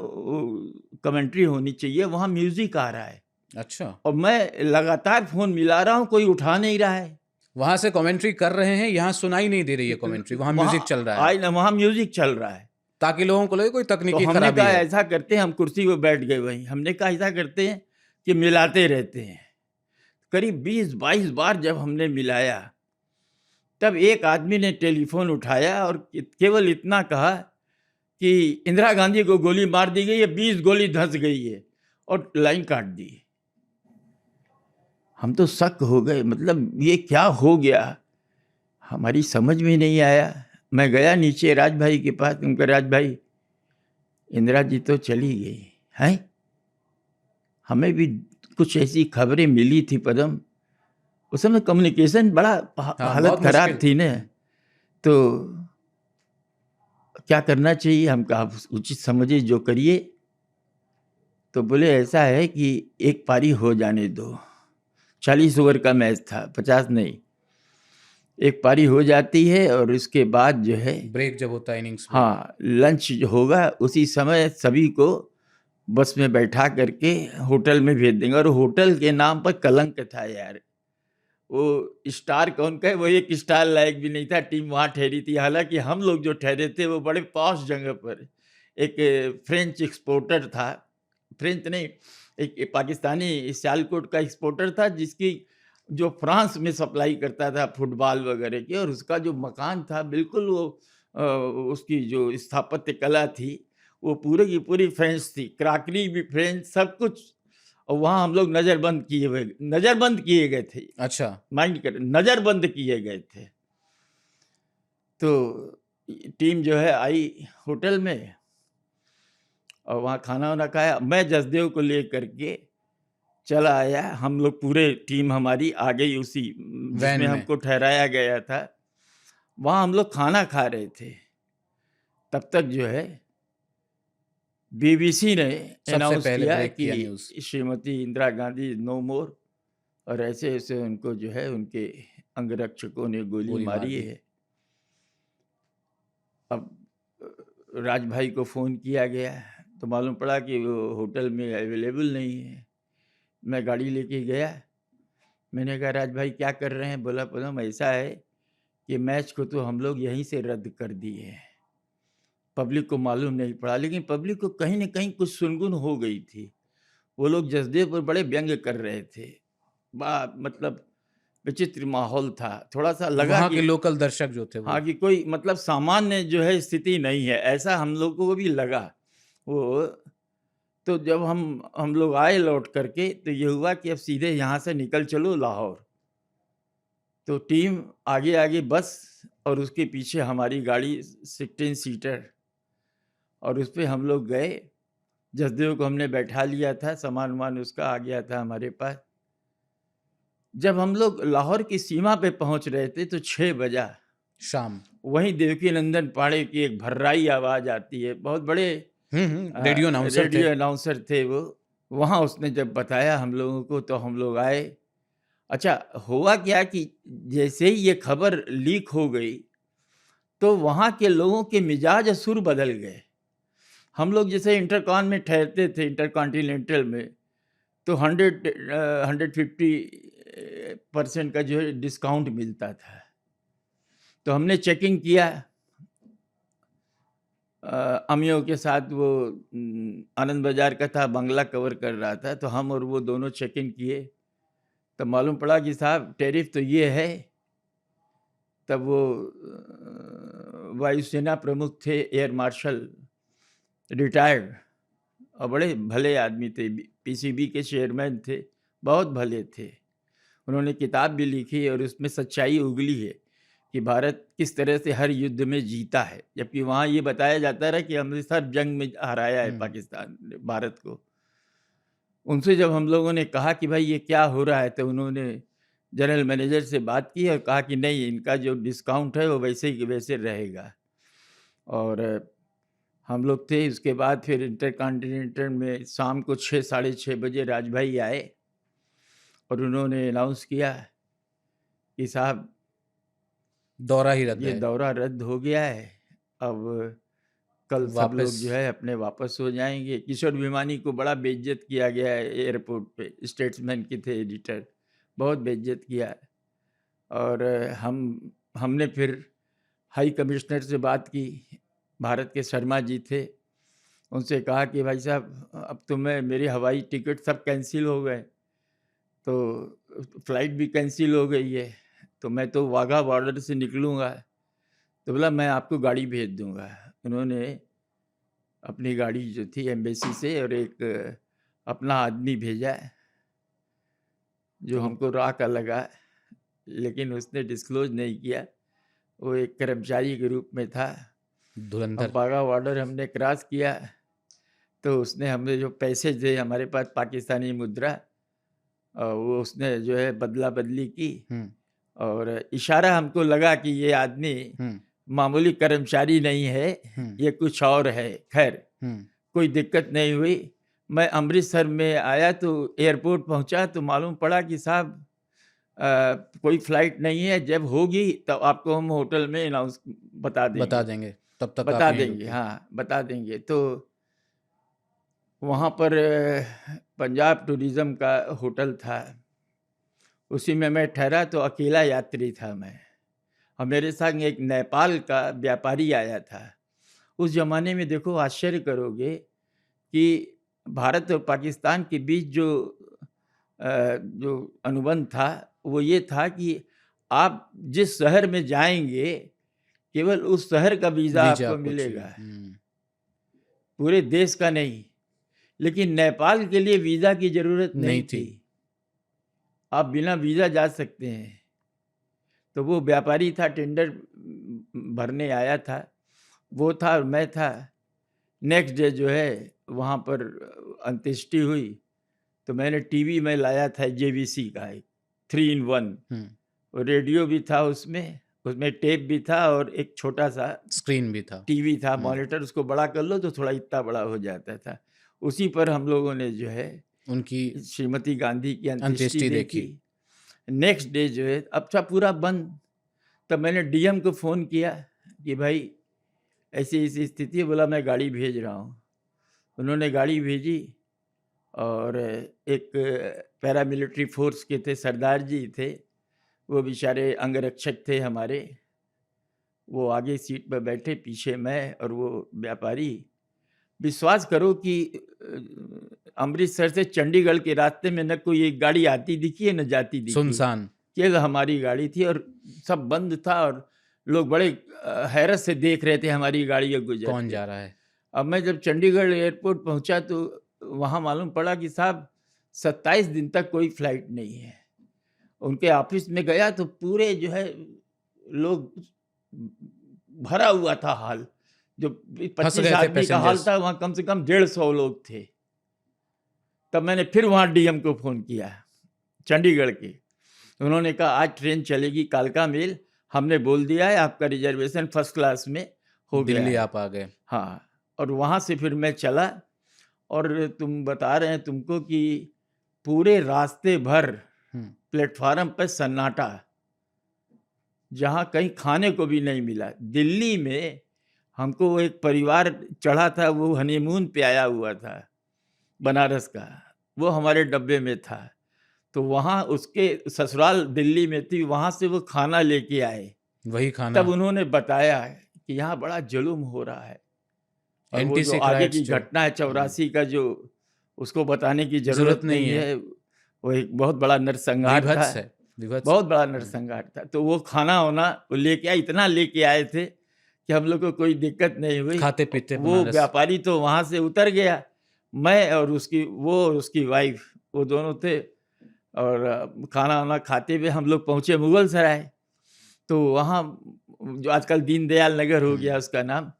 कमेंट्री होनी चाहिए वहाँ म्यूजिक आ रहा है। अच्छा, और मैं लगातार फोन मिला रहा हूँ, कोई उठा नहीं रहा है। वहां से कमेंट्री कर रहे हैं, यहाँ सुनाई नहीं दे रही है कमेंट्री, वहाँ म्यूजिक चल रहा है। वहाँ म्यूजिक चल रहा है, ताकि लोगों को लगे कोई तकनीकी तो हमने खराबी कहा है। ऐसा करते हैं, हम कुर्सी पे बैठ गए वहीं। हमने कहा ऐसा करते हैं कि मिलाते रहते हैं। करीब 20-22 बार जब हमने मिलाया, तब एक आदमी ने टेलीफोन उठाया और केवल इतना कहा कि इंदिरा गांधी को गोली मार दी गई है, 20 गोली धंस गई है, और लाइन काट दी। हम तो शक हो गए, मतलब ये क्या हो गया, हमारी समझ में नहीं आया। मैं गया नीचे राज भाई के पास, उनका राज भाई, इंदिरा जी तो चली गई हैं, हमें भी कुछ ऐसी खबरें मिली थी पदम। उस समय कम्युनिकेशन बड़ा हालत खराब थी ना, तो क्या करना चाहिए? हम कहा उचित समझिए जो करिए। तो बोले ऐसा है कि एक पारी हो जाने दो, 40 ओवर का मैच था, 50 नहीं। एक पारी हो जाती है और उसके बाद जो है ब्रेक जब होता है, इनिंग्स ब्रेक। हाँ लंच जो होगा उसी समय सभी को बस में बैठा करके होटल में भेज देंगे। और होटल के नाम पर कलंक था यार, वो स्टार कौन का है, वो एक स्टार लायक भी नहीं था। टीम वहाँ ठहरी थी, हालांकि हम लोग जो ठहरे थे वो बड़े पॉश जगह पर। एक फ्रेंच एक्सपोर्टर था, फ्रेंच नहीं, एक पाकिस्तानी सियालकोट का एक्सपोर्टर था, जिसकी जो फ्रांस में सप्लाई करता था फुटबॉल वगैरह की। और उसका जो मकान था बिल्कुल वो उसकी जो स्थापत्य कला थी वो पूरी की पूरी फ्रेंच थी, क्राकरी भी फ्रेंच, सब कुछ। और वहाँ हम लोग नज़रबंद किए गए थे, अच्छा। माइंड कर, नज़रबंद किए गए थे। तो टीम जो है आई होटल में और वहाँ खाना वाना खाया। मैं जसदेव को लेकर के चला आया, हम लोग पूरे टीम हमारी आ गई उसी वैन जिसमें में। हमको ठहराया गया था। वहाँ हम लोग खाना खा रहे थे, तब तक जो है बीबीसी ने सबसे अनाउंस पहले किया ब्रेक किया कि न्यूज़। श्रीमती इंदिरा गांधी नो मोर, और ऐसे ऐसे उनको जो है उनके अंगरक्षकों ने गोली गोली मार मारी दी। है। अब राज भाई को फ़ोन किया गया तो मालूम पड़ा कि वो होटल में अवेलेबल नहीं है। मैं गाड़ी लेके गया, मैंने कहा राज भाई क्या कर रहे हैं? बोला पूनम ऐसा है कि मैच को तो हम लोग यहीं से रद्द कर दिए हैं, पब्लिक को मालूम नहीं पड़ा। लेकिन पब्लिक को कहीं न कहीं कुछ सुनगुन हो गई थी। वो लोग जसदेव पर बड़े व्यंग कर रहे थे। बड़ा मतलब विचित्र माहौल था। थोड़ा-सा लगा वहाँ कि के लोकल दर्शक जो थे हाँ, वो। कि कोई मतलब सामान्य जो है स्थिति नहीं है, ऐसा हम लोगों को भी लगा। वो तो जब हम लोग आए लौट करके तो ये हुआ कि अब सीधे यहाँ से निकल चलो लाहौर। तो टीम आगे-आगे बस और उसके पीछे हमारी गाड़ी 16 सीटर, और उस पे हम लोग गए। जसदेव को हमने बैठा लिया था, सामान-वामान उसका आ गया था हमारे पास। जब हम लोग लाहौर की सीमा पे पहुँच रहे थे तो 6 बजा। शाम। वहीं देवकीनंदन पांडे की एक भर्राई आवाज़ आती है, बहुत बड़े रेडियो अनाउंसर थे। रेडियो अनाउंसर थे वो। वहाँ उसने जब बताया हम लोगों को तो हम लोग आए। अच्छा, हुआ क्या कि जैसे ही ये खबर लीक हो गई तो वहाँ के लोगों के मिजाज असुर बदल गए। हम लोग जैसे इंटरकॉन में ठहरते थे, इंटरकॉन्टिनेंटल में, तो 150% का जो है डिस्काउंट मिलता था। तो हमने चेकिंग किया, अमियों के साथ वो आनंद बाज़ार का था, बंगला कवर कर रहा था, तो हम और वो दोनों चेक इन किए। तब मालूम पड़ा कि साहब टैरिफ तो ये है। तब वो वायुसेना प्रमुख थे, एयर मार्शल रिटायर्ड, और बड़े भले आदमी थे, पीसीबी के चेयरमैन थे, बहुत भले थे। उन्होंने किताब भी लिखी और उसमें सच्चाई उगली है कि भारत किस तरह से हर युद्ध में जीता है, जबकि वहाँ ये बताया जाता रहा कि अमृतसर जंग में हराया है पाकिस्तान ने भारत को। उनसे जब हम लोगों ने कहा कि भाई ये क्या हो रहा है, तो उन्होंने जनरल मैनेजर से बात की और कहा कि नहीं, इनका जो डिस्काउंट है वो वैसे ही वैसे रहेगा। और हम लोग थे, उसके बाद फिर इंटरकॉन्टिनेंटल में शाम को 6 साढ़े 6 बजे राज भाई आए और उन्होंने अनाउंस किया कि साहब दौरा ही रद्द ये है। दौरा रद्द हो गया है, अब कल सब लोग वापस। जो है अपने वापस हो जाएंगे। किशोर भिमानी को बड़ा बेइज्जत किया गया है एयरपोर्ट पे, स्टेट्समैन के थे एडिटर, बहुत बेइज्जत किया। और हमने फिर हाई कमिश्नर से बात की, भारत के शर्मा जी थे, उनसे कहा कि भाई साहब अब तो मेरी हवाई टिकट सब कैंसिल हो गए, तो फ्लाइट भी कैंसिल हो गई है, तो मैं तो वाघा बॉर्डर से निकलूँगा। तो बोला मैं आपको गाड़ी भेज दूँगा। उन्होंने अपनी गाड़ी जो थी एम्बेसी से और एक अपना आदमी भेजा जो तो हमको राह का लगा, लेकिन उसने डिस्क्लोज नहीं किया, वो एक कर्मचारी के रूप में था। अब धुरंधर। वाघा बॉर्डर हमने क्रॉस किया तो उसने हमें जो पैसे थे हमारे पास पाकिस्तानी मुद्रा, वो उसने जो है बदला बदली की हम्म। और इशारा हमको लगा कि ये आदमी हम्म। मामूली कर्मचारी नहीं है, हम्म। ये कुछ और है। खैर हम्म। कोई दिक्कत नहीं हुई। मैं अमृतसर में आया तो एयरपोर्ट पहुंचा तो मालूम पड़ा कि साहब कोई फ्लाइट नहीं है, जब होगी तब आपको हम होटल में अनाउंस बता बता देंगे देंगे, तब तक बता आप यहीं देंगे रुकिए। हाँ, बता देंगे। तो वहाँ पर पंजाब टूरिज़्म का होटल था, उसी में मैं ठहरा, तो अकेला यात्री था मैं, और मेरे संग एक नेपाल का व्यापारी आया था। उस ज़माने में देखो, आश्चर्य करोगे कि भारत और पाकिस्तान के बीच जो अनुबंध था, वो ये था कि आप जिस शहर में जाएँगे, केवल उस शहर का वीज़ा वीज़ा आपको आपको चाहिए। मिलेगा, पूरे देश का नहीं। लेकिन नेपाल के लिए वीज़ा की ज़रूरत नहीं नहीं थी। थी, आप बिना वीज़ा जा सकते हैं। तो वो व्यापारी था, टेंडर भरने आया था, वो था और मैं था। नेक्स्ट डे जो है वहाँ पर अंत्येष्टि हुई, तो मैंने टीवी में लाया था जेवीसी का एक 3 in 1, हुँ, और रेडियो भी था उसमें टेप भी था, और एक छोटा-सा स्क्रीन भी था। टीवी था, हुँ, मॉनिटर, उसको बड़ा कर लो तो थोड़ा इतना बड़ा हो जाता था। उसी पर हम लोगों ने जो है उनकी श्रीमती गांधी की अंत्येष्टि अंत्येष्टि देखी। देखी। नेक्स्ट डे जो है अब था पूरा बंद, तब मैंने डीएम को फ़ोन किया कि भाई ऐसी-ऐसी स्थिति है, बोला मैं गाड़ी भेज रहा हूँ। उन्होंने गाड़ी भेजी, और एक पैरामिलिट्री फ़ोर्स के थे, सरदार जी थे, वो बेचारे अंगरक्षक थे हमारे, वो आगे सीट पर बैठे, पीछे मैं और वो व्यापारी। विश्वास करो कि अमृतसर से चंडीगढ़ के रास्ते में न कोई एक गाड़ी आती दिखी है, न जाती दिखी। सुनसान। केवल हमारी गाड़ी थी, और सब बंद था, और लोग बड़े हैरत से देख रहे थे हमारी गाड़ियाँ कौन गुजरते। जा रहा है? अब मैं जब चंडीगढ़ एयरपोर्ट पहुँचा, तो वहाँ मालूम पड़ा कि साहब 27 दिन तक कोई फ्लाइट नहीं है। उनके ऑफिस में गया तो पूरे जो है लोग, भरा हुआ था हाल। जो फँस 25 गए थे आदमी का हाल पैसेंजर्स। था, वहाँ कम से कम 150 लोग थे। तब मैंने फिर वहाँ डीएम को फ़ोन किया, चंडीगढ़ के। उन्होंने कहा आज ट्रेन चलेगी कालका मेल, हमने बोल दिया है, आपका रिजर्वेशन फर्स्ट क्लास में हो गया दिल्ली है। आप आ गए। हाँ, और वहाँ से फिर मैं चला, और तुम बता रहे हैं तुमको कि पूरे रास्ते भर हुँ, प्लेटफ़ार्म पे सन्नाटा, जहाँ कहीं खाने को भी नहीं मिला। दिल्ली में हमको एक परिवार चढ़ा था, वो हनीमून पे आया हुआ था बनारस का, वो हमारे डब्बे में था। तो वहाँ उसके ससुराल दिल्ली में थी, वहाँ से वो खाना लेके आए। वही खाना। तब उन्होंने बताया कि यहाँ बड़ा जुल्म हो रहा है, और वो जो एंटी-सिख आगे राइट्स की जो। घटना है 84 का, जो उसको बताने की ज़रूरत ज़रूरत नहीं नहीं है। है, वो एक बहुत बड़ा नरसंहार था। विभत्स है, विभत्स। बहुत बड़ा हुँ, नरसंहार था। तो वो खाना-वाना वो लेके आए, इतना लेके आए थे कि हम लोग को कोई दिक्कत नहीं हुई। खाते-पीते वो बनारस। व्यापारी तो वहाँ से उतर गया, मैं और उसकी वाइफ़, वो दोनों थे, और खाना-वाना खाते हुए हम लोग पहुँचे मुगल सराय। तो वहाँ जो आजकल दीनदयाल नगर हो गया हुँ, उसका नाम,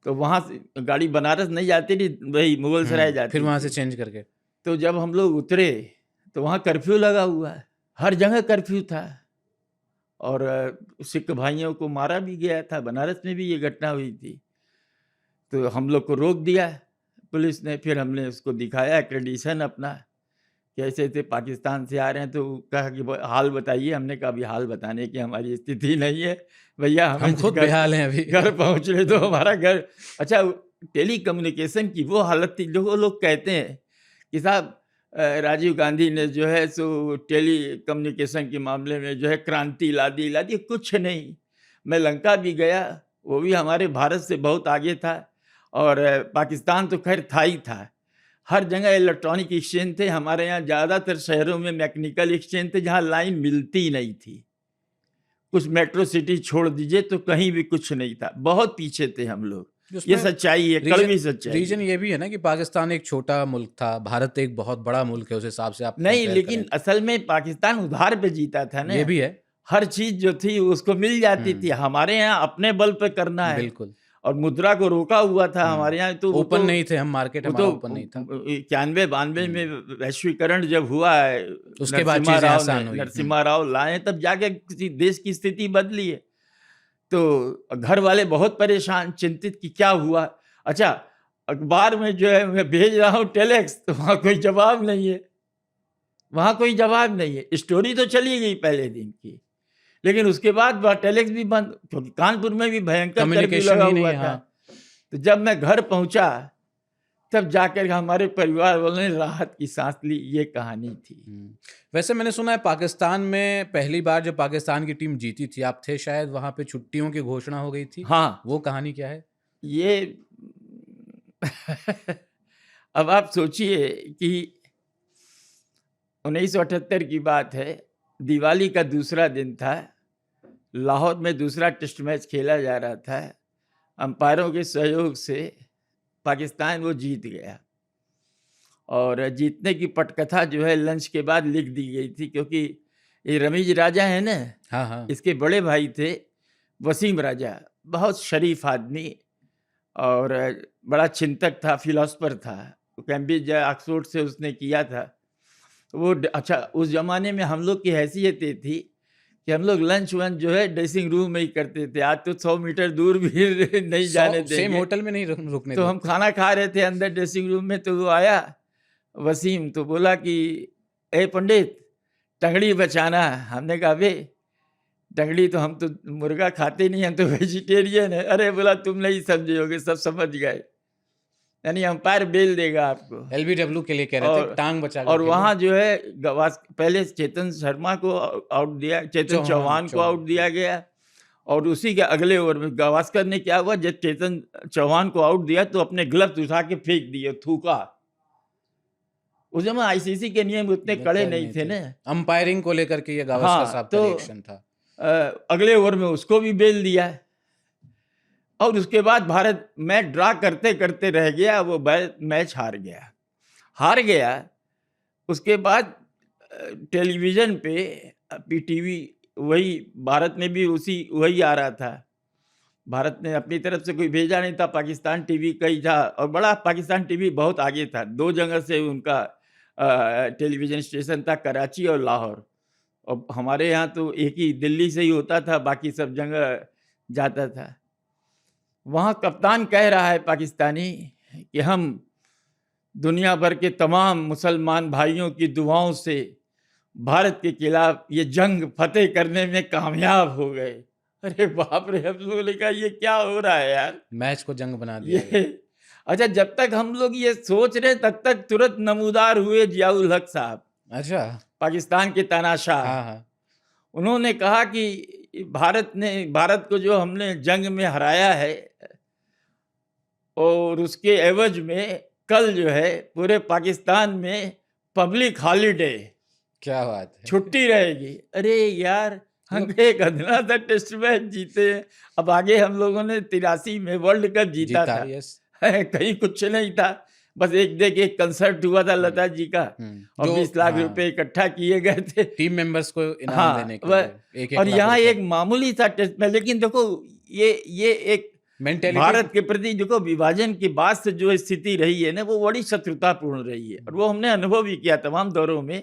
तो वहाँ से गाड़ी बनारस नहीं जाती थी, वही मुगल सराय फिर जाती वहाँ से थी। चेंज करके। तो जब हम लोग उतरे, तो वहाँ कर्फ्यू लगा हुआ है, हर जगह कर्फ्यू था, और सिख भाइयों को मारा भी गया था। बनारस में भी ये घटना हुई थी। तो हम लोग को रोक दिया पुलिस ने। फिर हमने उसको दिखाया एक्रेडिशन अपना, कि ऐसे-ऐसे पाकिस्तान से आ रहे हैं। तो कहा कि ब हाल बताइए। हमने कहा अभी हाल बताने की हमारी स्थिति नहीं है भैया, हमें हम खुद घर बेहाल हैं अभी। घर पहुँचने दो, हमारा घर। अच्छा, टेलीकम्युनिकेशन की वो हालत थी, जो वो लोग कहते हैं कि साहब राजीव गांधी ने जो है सो टेलीकम्युनिकेशन के मामले में जो है क्रांति ला दी, कुछ नहीं। मैं लंका भी गया, वो भी हमारे भारत से बहुत आगे था, और पाकिस्तान तो खैर था ही था। हर जगह इलेक्ट्रॉनिक एक्सचेंज थे, हमारे यहाँ ज़्यादातर शहरों में मैकेनिकल एक्सचेंज थे, जहाँ लाइन मिलती ही नहीं थी। कुछ मेट्रो सिटी छोड़ दीजिए तो कहीं भी कुछ नहीं था, बहुत पीछे थे हम लोग। ये उसमें सच्चाई है, रीजन कड़वी सच्चाई रीजन है। ये भी है ना कि पाकिस्तान एक छोटा मुल्क था, भारत एक बहुत बड़ा मुल्क है, उस हिसाब से आप नहीं, कंपेयर लेकिन करें। असल में पाकिस्तान उधार पे जीता था ना। ये भी है। हर चीज़ जो थी उसको मिल जाती थी। हुँ, हमारे यहाँ अपने बल पे करना है, बिल्कुल। और मुद्रा को रोका हुआ था हमारे हुँ, यहाँ। तो ओपन नहीं थे हम, मार्केट वो हमारा तो ओपन नहीं था। 91-92 में हुँ, वैश्विकरण जब हुआ है, उसके बाद चीज़ें आसान हुई। नरसिम्हा राव लाए, तब जाके किसी देश की स्थिति बदली है। तो घर वाले बहुत परेशान, चिंतित कि क्या हुआ। अच्छा, अखबार में जो है मैं भेज रहा हूँ टेलेक्स, तो वहाँ कोई जवाब नहीं है। वहाँ कोई जवाब नहीं है। स्टोरी तो चली गई पहले दिन की, लेकिन उसके बाद वह टेलेक्स भी बंद, क्योंकि कानपुर में भी भयंकर कर्फ्यू कम्युनिकेशन लगा ही नहीं हुआ है, था। हाँ। तो जब मैं घर पहुंचा तब जाकर हमारे परिवार वालों ने राहत की सांस ली। ये कहानी थी। वैसे मैंने सुना है पाकिस्तान में पहली बार जब पाकिस्तान की टीम जीती थी, आप थे शायद, वहाँ पे छुट्टियों की घोषणा हो गई थी। हाँ, वो कहानी क्या है? ये अब आप सोचिए कि 1978 की बात है, दिवाली का दूसरा दिन था, लाहौर में दूसरा टेस्ट मैच खेला जा रहा था। अंपायरों के सहयोग से पाकिस्तान वो जीत गया, और जीतने की पटकथा जो है लंच के बाद लिख दी गई थी, क्योंकि ये रमीज राजा है ना, हाँ, हाँ। इसके बड़े भाई थे वसीम राजा, बहुत शरीफ आदमी और बड़ा चिंतक था, फिलोसफर था। कैम्ब्रिज ऑक्सफोर्ड से उसने किया था। वो अच्छा, उस ज़माने में हम लोग की हैसियत ये थी कि हम लोग लंच वंच जो है ड्रेसिंग रूम में ही करते थे। आज तो 100 मीटर दूर भी नहीं जाने देंगे। सेम होटल में नहीं रुकने तो देते। हम खाना खा रहे थे अंदर ड्रेसिंग रूम में, तो वो आया वसीम, तो बोला कि ए पंडित, टंगड़ी बचाना। हमने कहा बे, टंगड़ी तो हम तो मुर्गा खाते नहीं, हम तो वेजिटेरियन है। अरे बोला तुम नहीं समझे होगे, सब समझ गए, यानी अंपायर बेल देगा आपको। LBW के लिए कह रहे थे, टांग बचा के और खेलो। वहाँ जो है पहले चेतन शर्मा को आउट दिया, चेतन चौहान को आउट दिया गया, और उसी के अगले ओवर में गावस्कर ने क्या हुआ, जब चेतन चौहान को आउट दिया तो अपने ग्लव्स उठा के फेंक दिए, थूका। उस समय आईसीसी के नियम उतने कड़े नहीं थे ना, अंपायरिंग को लेकर के ये गावस्कर साहब का रिएक्शन था। अगले ओवर में उसको भी बेल दिया, और उसके बाद भारत मैच ड्रा करते करते रह गया, वो मैच हार गया। उसके बाद टेलीविज़न पे पीटीवी, वही भारत में भी वही आ रहा था। भारत ने अपनी तरफ से कोई भेजा नहीं था, पाकिस्तान टीवी का ही था, और बड़ा पाकिस्तान टीवी बहुत आगे था। 2 जगह से उनका टेलीविज़न स्टेशन था, कराची और लाहौर। और हमारे यहाँ तो एक ही दिल्ली से ही होता था, बाकी सब जगह जाता था। वहाँ कप्तान कह रहा है पाकिस्तानी कि हम दुनिया भर के तमाम मुसलमान भाइयों की दुआओं से भारत के खिलाफ ये जंग फतेह करने में कामयाब हो गए। अरे बाप रे, हम लोगों ने कहा ये क्या हो रहा है यार, मैच को जंग बना दिया ये। अच्छा, जब तक हम लोग ये सोच रहे तब तक तुरंत नमूदार हुए जियाउल हक साहब, अच्छा, पाकिस्तान के तानाशाह। हाँ, हाँ। उन्होंने कहा कि भारत को जो हमने जंग में हराया है, और उसके एवज में कल जो है पूरे पाकिस्तान में पब्लिक हॉलीडे, क्या बात है, छुट्टी रहेगी। अरे यार, हम एक अदना सा टेस्ट मैच जीते, अब आगे हम लोगों ने 83 में वर्ल्ड कप जीता था। यस। कहीं कुछ नहीं था, बस एक कंसर्ट हुआ था लता जी का, और 20 लाख रुपए इकट्ठा किए गए थे टीम मेंबर्स को इनाम देने के लिए। एक और यहाँ एक मामूली था टेस्ट मैच, लेकिन देखो ये एक भारत के प्रति जो विभाजन के बाद से जो स्थिति रही है ना, वो बड़ी शत्रुतापूर्ण रही है। और वो हमने अनुभव भी किया तमाम दौरों में,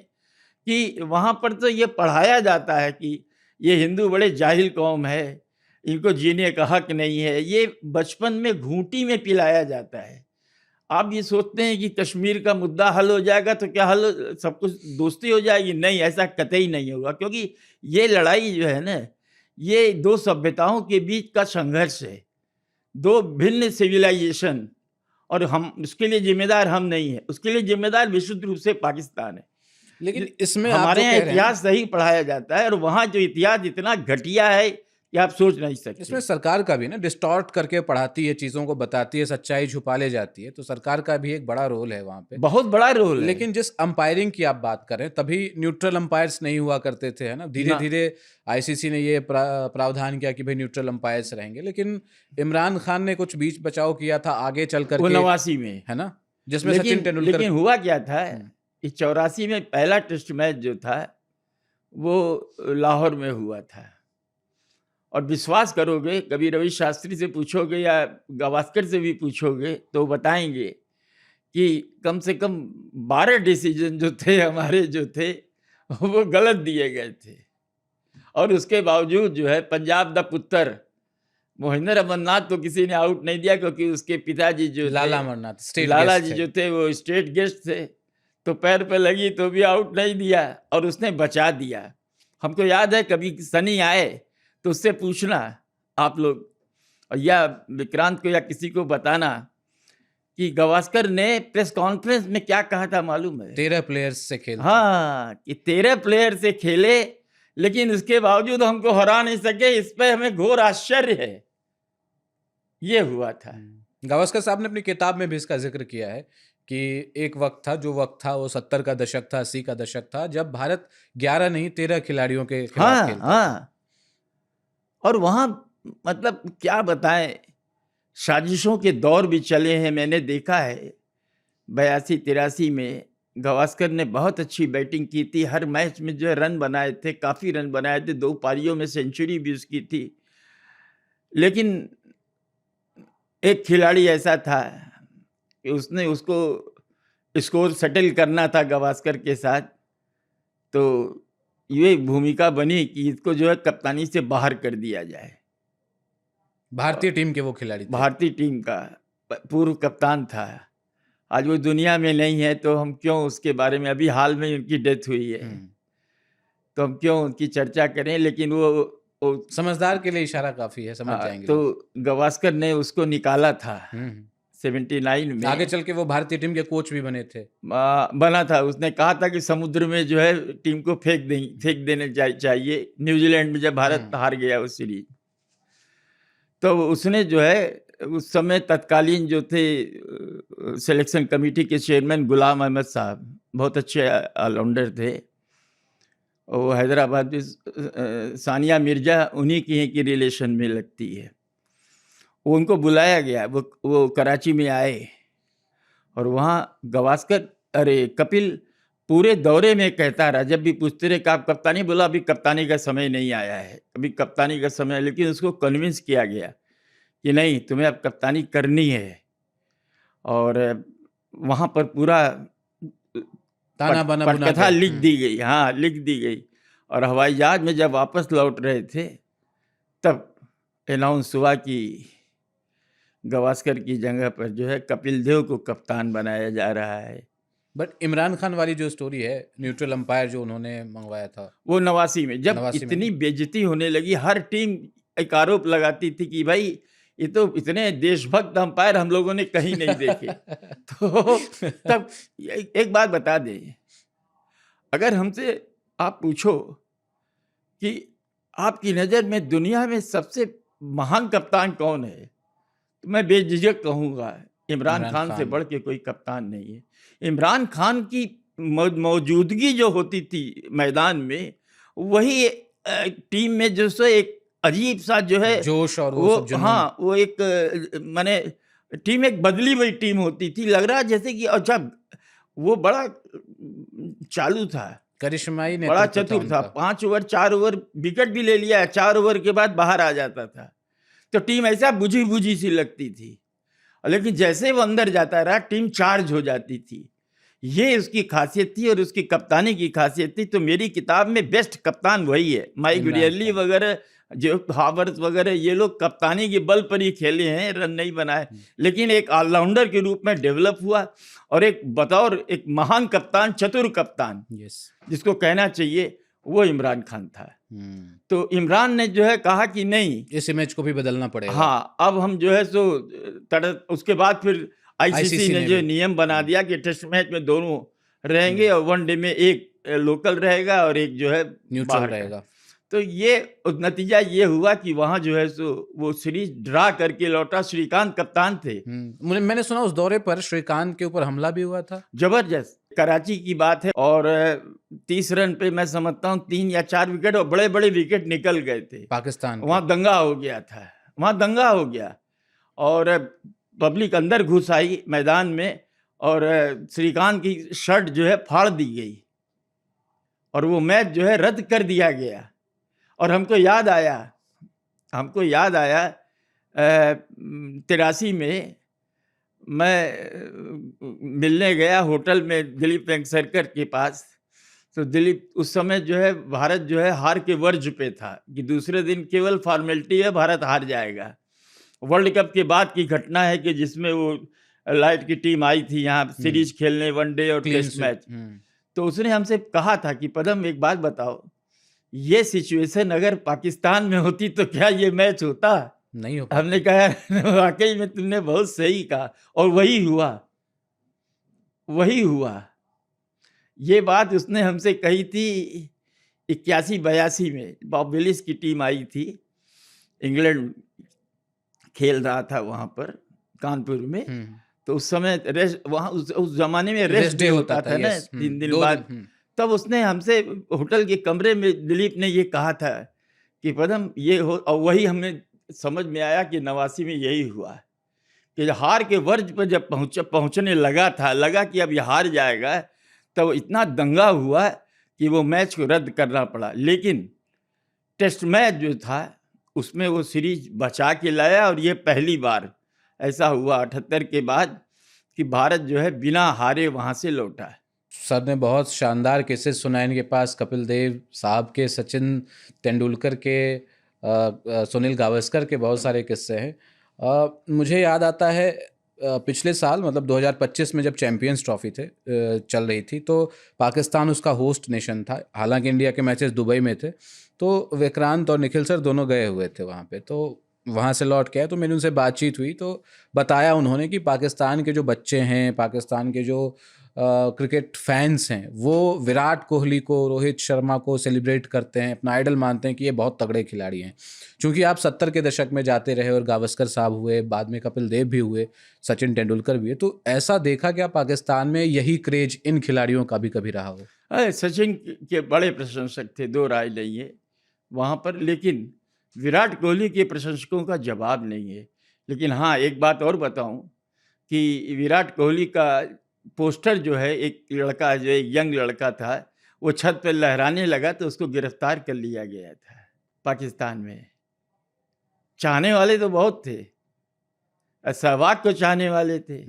कि वहाँ पर तो ये पढ़ाया जाता है कि ये हिंदू बड़े जाहिल कौम है, इनको जीने का हक नहीं है। ये बचपन में घूंटी में पिलाया जाता है। आप ये सोचते हैं कि कश्मीर का मुद्दा हल हो जाएगा तो क्या हल, सब कुछ दोस्ती हो जाएगी? नहीं, ऐसा कतई नहीं होगा, क्योंकि ये लड़ाई जो है ना, ये 2 सभ्यताओं के बीच का संघर्ष है, 2 भिन्न सिविलाइजेशन, और हम उसके लिए जिम्मेदार हम नहीं है, उसके लिए जिम्मेदार विशुद्ध रूप से पाकिस्तान है। लेकिन इसमें हमारे यहाँ इतिहास सही पढ़ाया जाता है, और वहाँ जो इतिहास इतना घटिया है कि आप सोच नहीं सकते। इसमें सरकार का भी ना डिस्टॉर्ट करके पढ़ाती है, चीज़ों को बताती है, सच्चाई छुपा ले जाती है, तो सरकार का भी एक बड़ा रोल है वहाँ पे, बहुत बड़ा रोल है। लेकिन जिस अंपायरिंग की आप बात करें, तभी न्यूट्रल अंपायर्स नहीं हुआ करते थे, है ना। धीरे धीरे आईसीसी ने ये प्रावधान किया कि भाई न्यूट्रल अंपायर्स रहेंगे, लेकिन इमरान खान ने कुछ बीच बचाव किया था आगे चल करके 89 में, है ना, जिसमें सचिन तेंदुलकर। लेकिन हुआ क्या था, इस 84 में पहला टेस्ट मैच जो था वो लाहौर में हुआ था, और विश्वास करोगे, कभी रवि शास्त्री से पूछोगे या गावस्कर से भी पूछोगे तो बताएंगे कि कम से कम 12 डिसीजन जो थे हमारे जो थे वो गलत दिए गए थे। और उसके बावजूद जो है पंजाब द पुत्र मोहिंदर अमरनाथ को किसी ने आउट नहीं दिया, क्योंकि उसके पिताजी जो लाला अमरनाथ, लाला जी जो थे वो स्टेट गेस्ट थे, तो पैर पे लगी तो भी आउट नहीं दिया और उसने बचा दिया। हमको याद है कभी सनी आए तो उससे पूछना आप लोग, और या विक्रांत को या किसी को बताना कि गावस्कर ने प्रेस कॉन्फ्रेंस में क्या कहा था मालूम है? 13 प्लेयर्स से खेलते। हाँ, कि 13 प्लेयर से खेले लेकिन इसके बावजूद हमको हरा नहीं सके, इस पे हमें घोर आश्चर्य है। ये हुआ था। गावस्कर साहब ने अपनी किताब में भी इसका जिक्र किया है कि एक वक्त था, जो वक्त था वो 70 का दशक था, 80 का दशक था, जब भारत 11 नहीं 13 खिलाड़ियों के खिलाफ हाँ खेलता। हाँ, और वहाँ मतलब क्या बताएं, साजिशों के दौर भी चले हैं। मैंने देखा है 82-83 में गावस्कर ने बहुत अच्छी बैटिंग की थी, हर मैच में जो है रन बनाए थे, काफ़ी रन बनाए थे, 2 पारियों में सेंचुरी भी उसकी थी। लेकिन एक खिलाड़ी ऐसा था कि उसने उसको स्कोर सेटल करना था गावस्कर के साथ, तो ये भूमिका बनी कि इसको जो है कप्तानी से बाहर कर दिया जाए। भारतीय टीम के वो खिलाड़ी थे। भारतीय टीम का पूर्व कप्तान था। आज वो दुनिया में नहीं है तो हम क्यों उसके बारे में, अभी हाल में उनकी डेथ हुई है तो हम क्यों उनकी चर्चा करें, लेकिन वो समझदार के लिए इशारा काफी है, समझ जाएंगे तो लोग। गावस्कर ने उसको निकाला था 79 में। आगे चल के वो भारतीय टीम के कोच भी बने थे। बना था। उसने कहा था कि समुद्र में जो है टीम को फेंक देने चाहिए, न्यूजीलैंड में जब भारत हार गया उस सीरीज। तो उसने जो है उस समय तत्कालीन जो थे सिलेक्शन कमेटी के चेयरमैन गुलाम अहमद साहब, बहुत अच्छे ऑलराउंडर थे, वो हैदराबाद में सानिया मिर्जा उन्हीं की रिलेशन में लगती है। वो उनको बुलाया गया, वो कराची में आए और वहाँ गावस्कर, अरे कपिल पूरे दौरे में कहता रहा, जब भी पूछते रहे कि आप कप्तानी, बोला अभी कप्तानी का समय नहीं आया है, अभी कप्तानी का समय, लेकिन उसको कन्विंस किया गया कि नहीं तुम्हें अब कप्तानी करनी है। और वहाँ पर पूरा पटकथा लिख दी गई। हाँ, लिख दी गई। और हवाई जहाज में जब वापस लौट रहे थे तब अनाउंस हुआ कि गावस्कर की जगह पर जो है कपिल देव को कप्तान बनाया जा रहा है। बट इमरान खान वाली जो स्टोरी है, न्यूट्रल अंपायर जो उन्होंने मंगवाया था, वो 89 में जब इतनी बेइज्जती होने लगी, हर टीम एक आरोप लगाती थी कि भाई ये तो इतने देशभक्त अंपायर हम लोगों ने कहीं नहीं देखे। तो तब एक बात बता दें, अगर हमसे आप पूछो कि आपकी नज़र में दुनिया में सबसे महान कप्तान कौन है, तो मैं बेझिझक कहूँगा इमरान खान से बढ़ के कोई कप्तान नहीं है। इमरान खान की मौजूदगी जो होती थी मैदान में, वही टीम में जो सो एक अजीब सा जो है जोश और वो सब जुनून। हाँ, वो एक माने टीम एक बदली हुई टीम होती थी। लग रहा जैसे कि अच्छा, वो बड़ा चालू था, करिश्माई ने, बड़ा चतुर था। 5 ओवर 4 ओवर विकेट भी ले लिया, 4 ओवर के बाद बाहर आ जाता था। तो टीम ऐसा बुझी बुझी सी लगती थी, लेकिन जैसे वो अंदर जाता रहा टीम चार्ज हो जाती थी। ये उसकी खासियत थी और उसकी कप्तानी की खासियत थी। तो मेरी किताब में बेस्ट कप्तान वही है। माइक रियली वगैरह, जो हावर्स वगैरह, ये लोग कप्तानी के बल पर ही खेले हैं, रन नहीं बनाए, लेकिन एक ऑलराउंडर के रूप में डेवलप हुआ और एक बतौर एक महान कप्तान, चतुर कप्तान जिसको कहना चाहिए, वो इमरान खान था। तो इमरान ने जो है कहा कि नहीं, इस इमेज को भी बदलना पड़ेगा। हाँ, अब हम जो है सो उसके बाद फिर आईसीसी ने जो नियम बना दिया कि टेस्ट मैच में दोनों रहेंगे और वनडे में एक लोकल रहेगा और एक जो है न्यूट्रल रहेगा। तो ये नतीजा ये हुआ कि वहां जो है सो वो सीरीज ड्रा करके लौटा। श्रीकांत कप्तान थे। मैंने सुना उस दौरे पर श्रीकांत के ऊपर हमला भी हुआ था। जबरदस्त, कराची की बात है, और 30 रन पे मैं समझता हूँ 3 या 4 विकेट, और बड़े बड़े विकेट निकल गए थे पाकिस्तान। वहाँ दंगा हो गया था, वहाँ दंगा हो गया और पब्लिक अंदर घुस आई मैदान में और श्रीकांत की शर्ट जो है फाड़ दी गई और वो मैच जो है रद्द कर दिया गया। और हमको याद आया 83 में मैं मिलने गया होटल में दिलीप वेंगसरकर के पास। तो दिलीप उस समय जो है भारत जो है हार के वर्ज पे था कि दूसरे दिन केवल फॉर्मेलिटी है, भारत हार जाएगा। वर्ल्ड कप के बाद की घटना है कि जिसमें वो लाइट की टीम आई थी यहाँ सीरीज खेलने, वनडे और क्लीन टेस्ट मैच। स्वीप। तो उसने हमसे कहा था कि पदम एक बात बताओ, ये सिचुएशन अगर पाकिस्तान में होती तो क्या ये मैच होता? नहीं हो हमने पाता। कहा वाकई में तुमने बहुत सही कहा, और वही हुआ, वही हुआ। ये बात उसने हमसे कही थी 81-82 में। बॉब विलिस की टीम आई थी, इंग्लैंड खेल रहा था वहां पर कानपुर में। तो उस समय रेस्ट वहाँ उस जमाने में रेस्ट डे होता था ना, 3 दिन बाद। तब उसने हमसे होटल के कमरे में दिलीप ने ये कहा था कि पदम ये हो, और वही हमें समझ में आया कि 89 में यही हुआ कि हार के वर्ज पर जब पहुंचने लगा कि अब ये हार जाएगा, तब इतना दंगा हुआ कि वो मैच को रद्द करना पड़ा। लेकिन टेस्ट मैच जो था उसमें वो सीरीज बचा के लाया, और ये पहली बार ऐसा हुआ 78 के बाद कि भारत जो है बिना हारे वहां से लौटा है। सर ने बहुत शानदार केसेस सुनाए इनके पास, कपिल देव साहब के, सचिन तेंदुलकर के, सुनील गावस्कर के, बहुत सारे किस्से हैं। मुझे याद आता है पिछले साल मतलब 2025 में जब चैंपियंस ट्रॉफी चल रही थी, तो पाकिस्तान उसका होस्ट नेशन था। हालांकि इंडिया के मैचेस दुबई में थे, तो विक्रांत और निखिल सर दोनों गए हुए थे वहाँ पे। तो वहाँ से लौट के आए तो मेरी उनसे बातचीत हुई, तो बताया उन्होंने कि पाकिस्तान के जो बच्चे हैं, पाकिस्तान के जो क्रिकेट फैंस हैं, वो विराट कोहली को, रोहित शर्मा को सेलिब्रेट करते हैं, अपना आइडल मानते हैं कि ये बहुत तगड़े खिलाड़ी हैं। क्योंकि आप 70 के दशक में जाते रहे और गावस्कर साहब हुए, बाद में कपिल देव भी हुए, सचिन तेंदुलकर भी हुए, तो ऐसा देखा क्या पाकिस्तान में यही क्रेज इन खिलाड़ियों का भी कभी रहा हो? सचिन के बड़े प्रशंसक थे, दो राय नहीं है वहाँ पर, लेकिन विराट कोहली के प्रशंसकों का जवाब नहीं है। लेकिन हाँ, एक बात और बताऊं कि विराट कोहली का पोस्टर जो है, एक लड़का जो एक यंग लड़का था, वो छत पर लहराने लगा तो उसको गिरफ्तार कर लिया गया था पाकिस्तान में। चाहने वाले तो बहुत थे, सहवाग को चाहने वाले थे।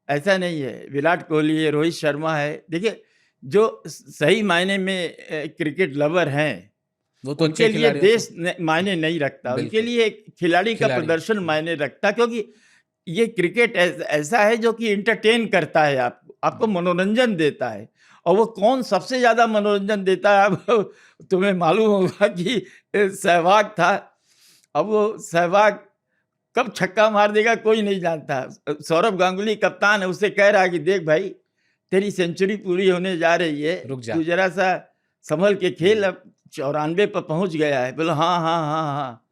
ऐसा नहीं है, विराट कोहली है, रोहित शर्मा है। देखिए, जो सही मायने में क्रिकेट लवर हैं, वो तो उनके लिए देश मायने नहीं रखता, उनके लिए खिलाड़ी का प्रदर्शन मायने रखता। क्योंकि ये क्रिकेट ऐसा है जो कि इंटरटेन करता है, आपको मनोरंजन देता है। और वो कौन सबसे ज्यादा मनोरंजन देता है, अब तुम्हें मालूम होगा कि सहवाग था। अब वो सहवाग कब छक्का मार देगा कोई नहीं जानता। सौरभ गांगुली कप्तान है, उससे कह रहा है कि देख भाई, तेरी सेंचुरी पूरी होने जा रही है, तू जरा सा संभल के खेल, अब 94 पर पहुंच गया है। बोला हाँ हाँ हाँ हाँ,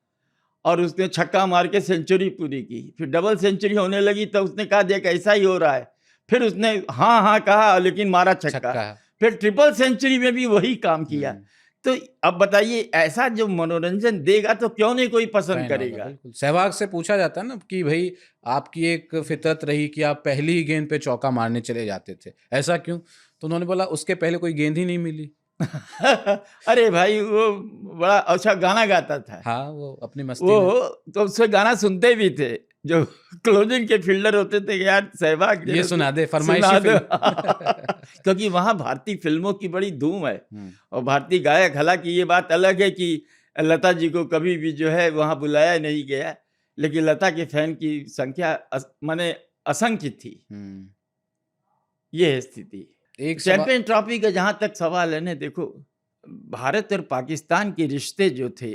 और उसने छक्का मार के सेंचुरी पूरी की। फिर डबल सेंचुरी होने लगी तो उसने कहा देख ऐसा ही हो रहा है। फिर उसने हाँ हाँ कहा, लेकिन मारा छक्का। फिर ट्रिपल सेंचुरी में भी वही काम किया। तो अब बताइए, ऐसा जो मनोरंजन देगा तो क्यों नहीं कोई पसंद करेगा। सहवाग से पूछा जाता है ना कि भाई आपकी एक फितरत रही कि आप पहली ही गेंद पे चौका मारने चले जाते थे, ऐसा क्यों? तो उन्होंने बोला उसके पहले कोई गेंद ही नहीं मिली। अरे भाई, वो बड़ा अच्छा गाना गाता था। हाँ, वो अपनी मस्ती वो में। तो उससे गाना सुनते भी थे, जो क्लोजिंग के फील्डर होते थे, यार सहवाग ये सुना दे, फरमाइशी फिल्म। क्योंकि वहाँ भारतीय फिल्मों की बड़ी धूम है, और भारतीय गायक। हालांकि ये बात अलग है कि लता जी को कभी भी जो है वहाँ बुलाया नहीं गया, लेकिन लता के फैन की संख्या माने असंख्य थी। ये है स्थिति। चैंपियन ट्रॉफी का जहां तक सवाल है ना, देखो, भारत और पाकिस्तान के रिश्ते जो थे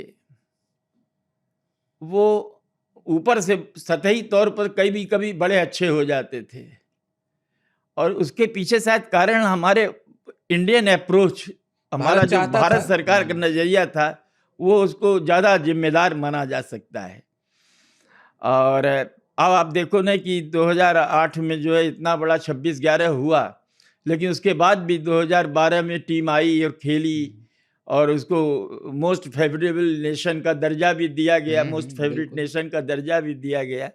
वो ऊपर से सतही तौर पर कभी बड़े अच्छे हो जाते थे, और उसके पीछे शायद कारण हमारे इंडियन अप्रोच, हमारा जो भारत सरकार का नजरिया था, वो उसको ज्यादा जिम्मेदार माना जा सकता है। और अब आप देखो ना कि 2008 में जो है इतना बड़ा 26-11 हुआ, लेकिन उसके बाद भी 2012 में टीम आई और खेली, और उसको मोस्ट फेवरेबल नेशन का दर्जा भी दिया गया, मोस्ट फेवरेट नेशन का दर्जा भी दिया गया।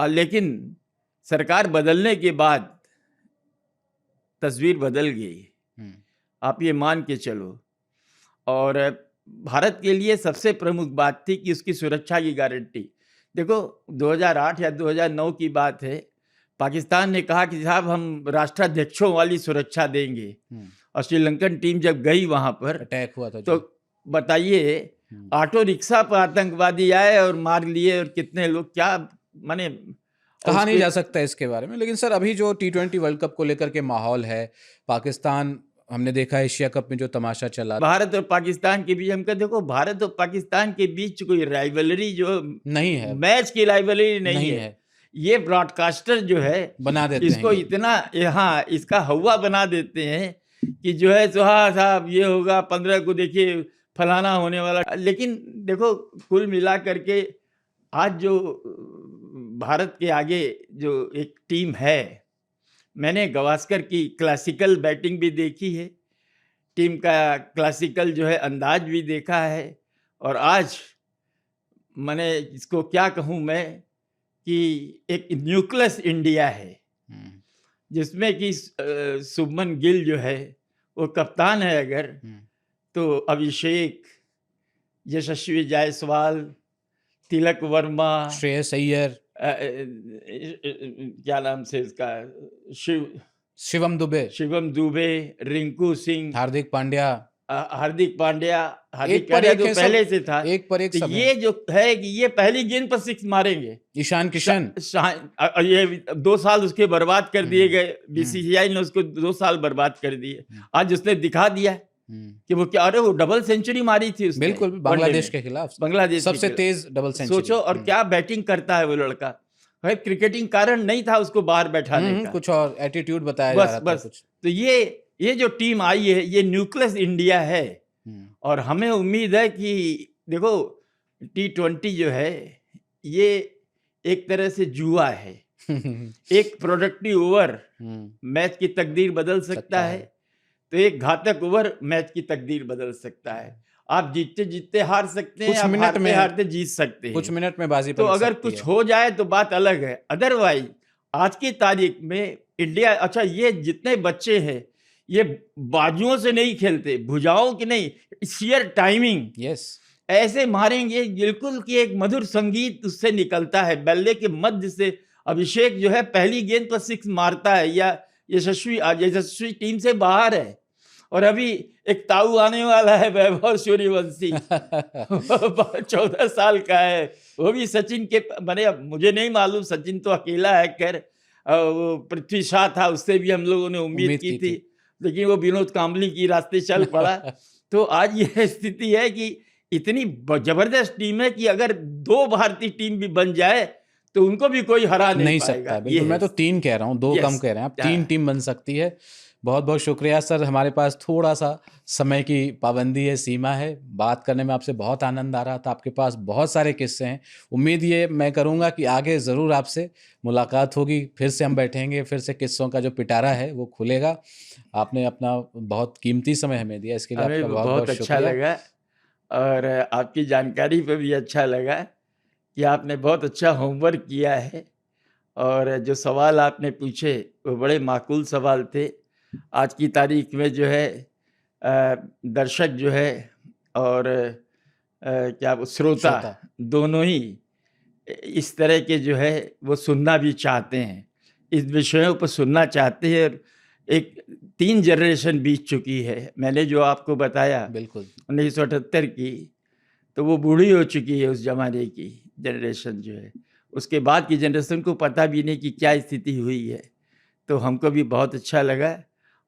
लेकिन सरकार बदलने के बाद तस्वीर बदल गई, आप ये मान के चलो। और भारत के लिए सबसे प्रमुख बात थी कि उसकी सुरक्षा की गारंटी। देखो, 2008 या 2009 की बात है, पाकिस्तान ने कहा कि साहब हम राष्ट्राध्यक्षों वाली सुरक्षा देंगे, और श्रीलंकन टीम जब गई वहां पर अटैक हुआ था, तो बताइए, ऑटो रिक्शा पर आतंकवादी आए और मार लिए, और कितने लोग, क्या माने। कहा नहीं उसके जा सकता इसके बारे में, लेकिन सर अभी जो T20 वर्ल्ड कप को लेकर के माहौल है, पाकिस्तान हमने देखा एशिया कप में जो तमाशा चला भारत और पाकिस्तान के बीच, हमका देखो भारत और पाकिस्तान के बीच कोई राइवलरी जो नहीं है, मैच की राइवलरी नहीं नहीं है। है, ये ब्रॉडकास्टर जो है बना देते इसको हैं इतना हाँ इसका हवा बना देते हैं कि जो है सो हाँ साहब ये होगा 15 को, देखिए फलाना होने वाला। लेकिन देखो कुल मिला करके आज जो भारत के आगे जो एक टीम है, मैंने गावस्कर की क्लासिकल बैटिंग भी देखी है, टीम का क्लासिकल जो है अंदाज भी देखा है, और आज मैंने इसको क्या कहूँ मैं कि एक न्यूक्लियस इंडिया है हम्म, जिसमें कि शुभमन गिल जो है वो कप्तान है अगर, हम्म, तो अभिषेक, यशस्वी जायसवाल, तिलक वर्मा, श्रेयस अय्यर, क्या नाम से इसका, शिवम दुबे, शिवम दुबे, रिंकू सिंह, हार्दिक पांड्या, हार्दिक पांड्या। हार्दिक एक पर पांड्या एक तो है सब, पहले से था। एक पर एक तो सब है। ये जो है कि ये पहली गेंद पर 6 मारेंगे। ईशान किशन, ये 2 साल उसके बर्बाद कर दिए गए, हम्म, बीसीसीआई ने उसको 2 साल बर्बाद कर दिए। आज उसने दिखा दिया हम्म, कि वो क्या, अरे वो डबल सेंचुरी मारी थी उसने बिल्कुल वनडे बांग्लादेश में, के खिलाफ बांग्लादेश के सबसे खिलाफ। तेज डबल सेंचुरी। सोचो, और क्या बैटिंग करता है वो लड़का। भाई क्रिकेटिंग कारण नहीं था उसको बाहर बैठाने का, कुछ और एटीट्यूड बताया जा बस रहा था बस। कुछ। तो ये जो टीम आई है ये न्यूक्लियस इंडिया है, हम्म, और हमें उम्मीद है कि देखो T20 जो है ये एक तरह से जुआ है। एक प्रोडक्टिव ओवर मैच की तकदीर बदल सकता है, तो एक घातक ओवर मैच की तकदीर बदल सकता है। आप जीतते जीतते हार सकते हैं, कुछ आप मिनट हारते में हारते जीत सकते हैं। कुछ मिनट में बाजी तो पलट अगर सकती कुछ है। हो जाए तो बात अलग है, अदरवाइज आज की तारीख में इंडिया, अच्छा ये जितने बच्चे हैं ये बाजुओं से नहीं खेलते, भुजाओं की नहीं, शेयर टाइमिंग यस, ऐसे मारेंगे बिल्कुल कि एक मधुर संगीत उससे निकलता है। बल्ले के मध्य से अभिषेक जो है पहली गेंद पर 6 मारता है, या यशस्वी टीम से बाहर है, और अभी एक ताऊ आने वाला है वैभव सूर्यवंशी 14 साल का है, वो भी सचिन के बने। मुझे नहीं मालूम, सचिन तो अकेला है, खैर वो पृथ्वी शाह था, उससे भी हम लोगों ने उम्मीद की थी, लेकिन वो विनोद कांबली की रास्ते चल पड़ा। तो आज ये स्थिति है कि इतनी जबरदस्त टीम है कि अगर 2 भारतीय टीम भी बन जाए तो उनको भी कोई हरा नहीं सकता। बिल्कुल, मैं तो 3 कह रहा हूँ, 2 कम कह रहे हैं आप, 3 टीम बन सकती है। बहुत बहुत शुक्रिया सर, हमारे पास थोड़ा सा समय की पाबंदी है, सीमा है, बात करने में आपसे बहुत आनंद आ रहा था, आपके पास बहुत सारे किस्से हैं। उम्मीद ये मैं करूँगा कि आगे ज़रूर आपसे मुलाकात होगी, फिर से हम बैठेंगे, फिर से किस्सों का जो पिटारा है वो खुलेगा। आपने अपना बहुत कीमती समय हमें दिया, इसके लिए आपका बहुत बहुत अच्छा लगा, और आपकी जानकारी पे भी अच्छा लगा कि आपने बहुत अच्छा होमवर्क किया है, और जो सवाल आपने पूछे वो बड़े माकूल सवाल थे। आज की तारीख में जो है दर्शक जो है और क्या श्रोता दोनों ही इस तरह के जो है वो सुनना भी चाहते हैं, इस विषयों पर सुनना चाहते हैं। एक 3 जनरेशन बीत चुकी है, मैंने जो आपको बताया बिल्कुल 1978 की, तो वो बूढ़ी हो चुकी है उस जमाने की जनरेशन जो है, उसके बाद की जनरेशन को पता भी नहीं कि क्या स्थिति हुई है। तो हमको भी बहुत अच्छा लगा,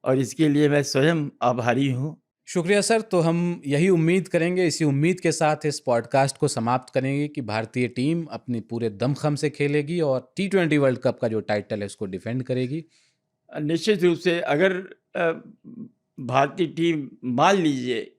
और इसके लिए मैं स्वयं आभारी हूँ। शुक्रिया सर। तो हम यही उम्मीद करेंगे, इसी उम्मीद के साथ इस पॉडकास्ट को समाप्त करेंगे कि भारतीय टीम अपनी पूरे दमखम से खेलेगी और T20 वर्ल्ड कप का जो टाइटल है उसको डिफेंड करेगी। निश्चित रूप से अगर भारतीय टीम मान लीजिए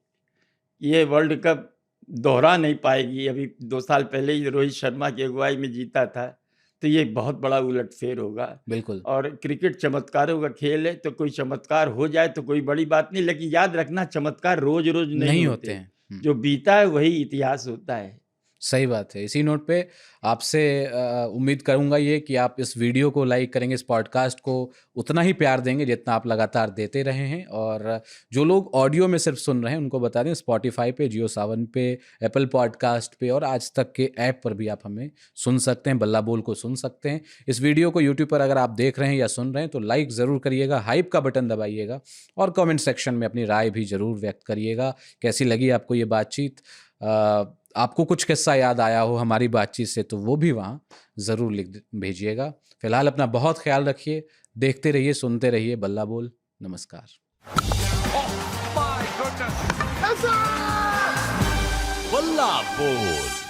ये वर्ल्ड कप दोहरा नहीं पाएगी, अभी 2 साल पहले ही रोहित शर्मा की अगुवाई में जीता था, तो ये बहुत बड़ा उलटफेर होगा। बिल्कुल, और क्रिकेट चमत्कारों का खेल है, तो कोई चमत्कार हो जाए तो कोई बड़ी बात नहीं, लेकिन याद रखना चमत्कार रोज रोज नहीं होते हैं। जो बीता है वही इतिहास होता है। सही बात है। इसी नोट पे आपसे उम्मीद करूंगा ये कि आप इस वीडियो को लाइक करेंगे, इस पॉडकास्ट को उतना ही प्यार देंगे जितना आप लगातार देते रहे हैं। और जो लोग ऑडियो में सिर्फ सुन रहे हैं उनको बता दें, स्पॉटिफाई पे, जियो सावन पे, एप्पल पॉडकास्ट पे और आज तक के ऐप पर भी आप हमें सुन सकते हैं, बल्ला बोल को सुन सकते हैं। इस वीडियो को यूट्यूब पर अगर आप देख रहे हैं या सुन रहे हैं तो लाइक ज़रूर करिएगा, हाइप का बटन दबाइएगा और कॉमेंट सेक्शन में अपनी राय भी ज़रूर व्यक्त करिएगा। कैसी लगी आपको ये बातचीत? आपको कुछ किस्सा याद आया हो हमारी बातचीत से तो वो भी वहाँ ज़रूर लिख भेजिएगा। फिलहाल अपना बहुत ख्याल रखिए, देखते रहिए, सुनते रहिए बल्ला बोल। नमस्कार। Balla Bowl.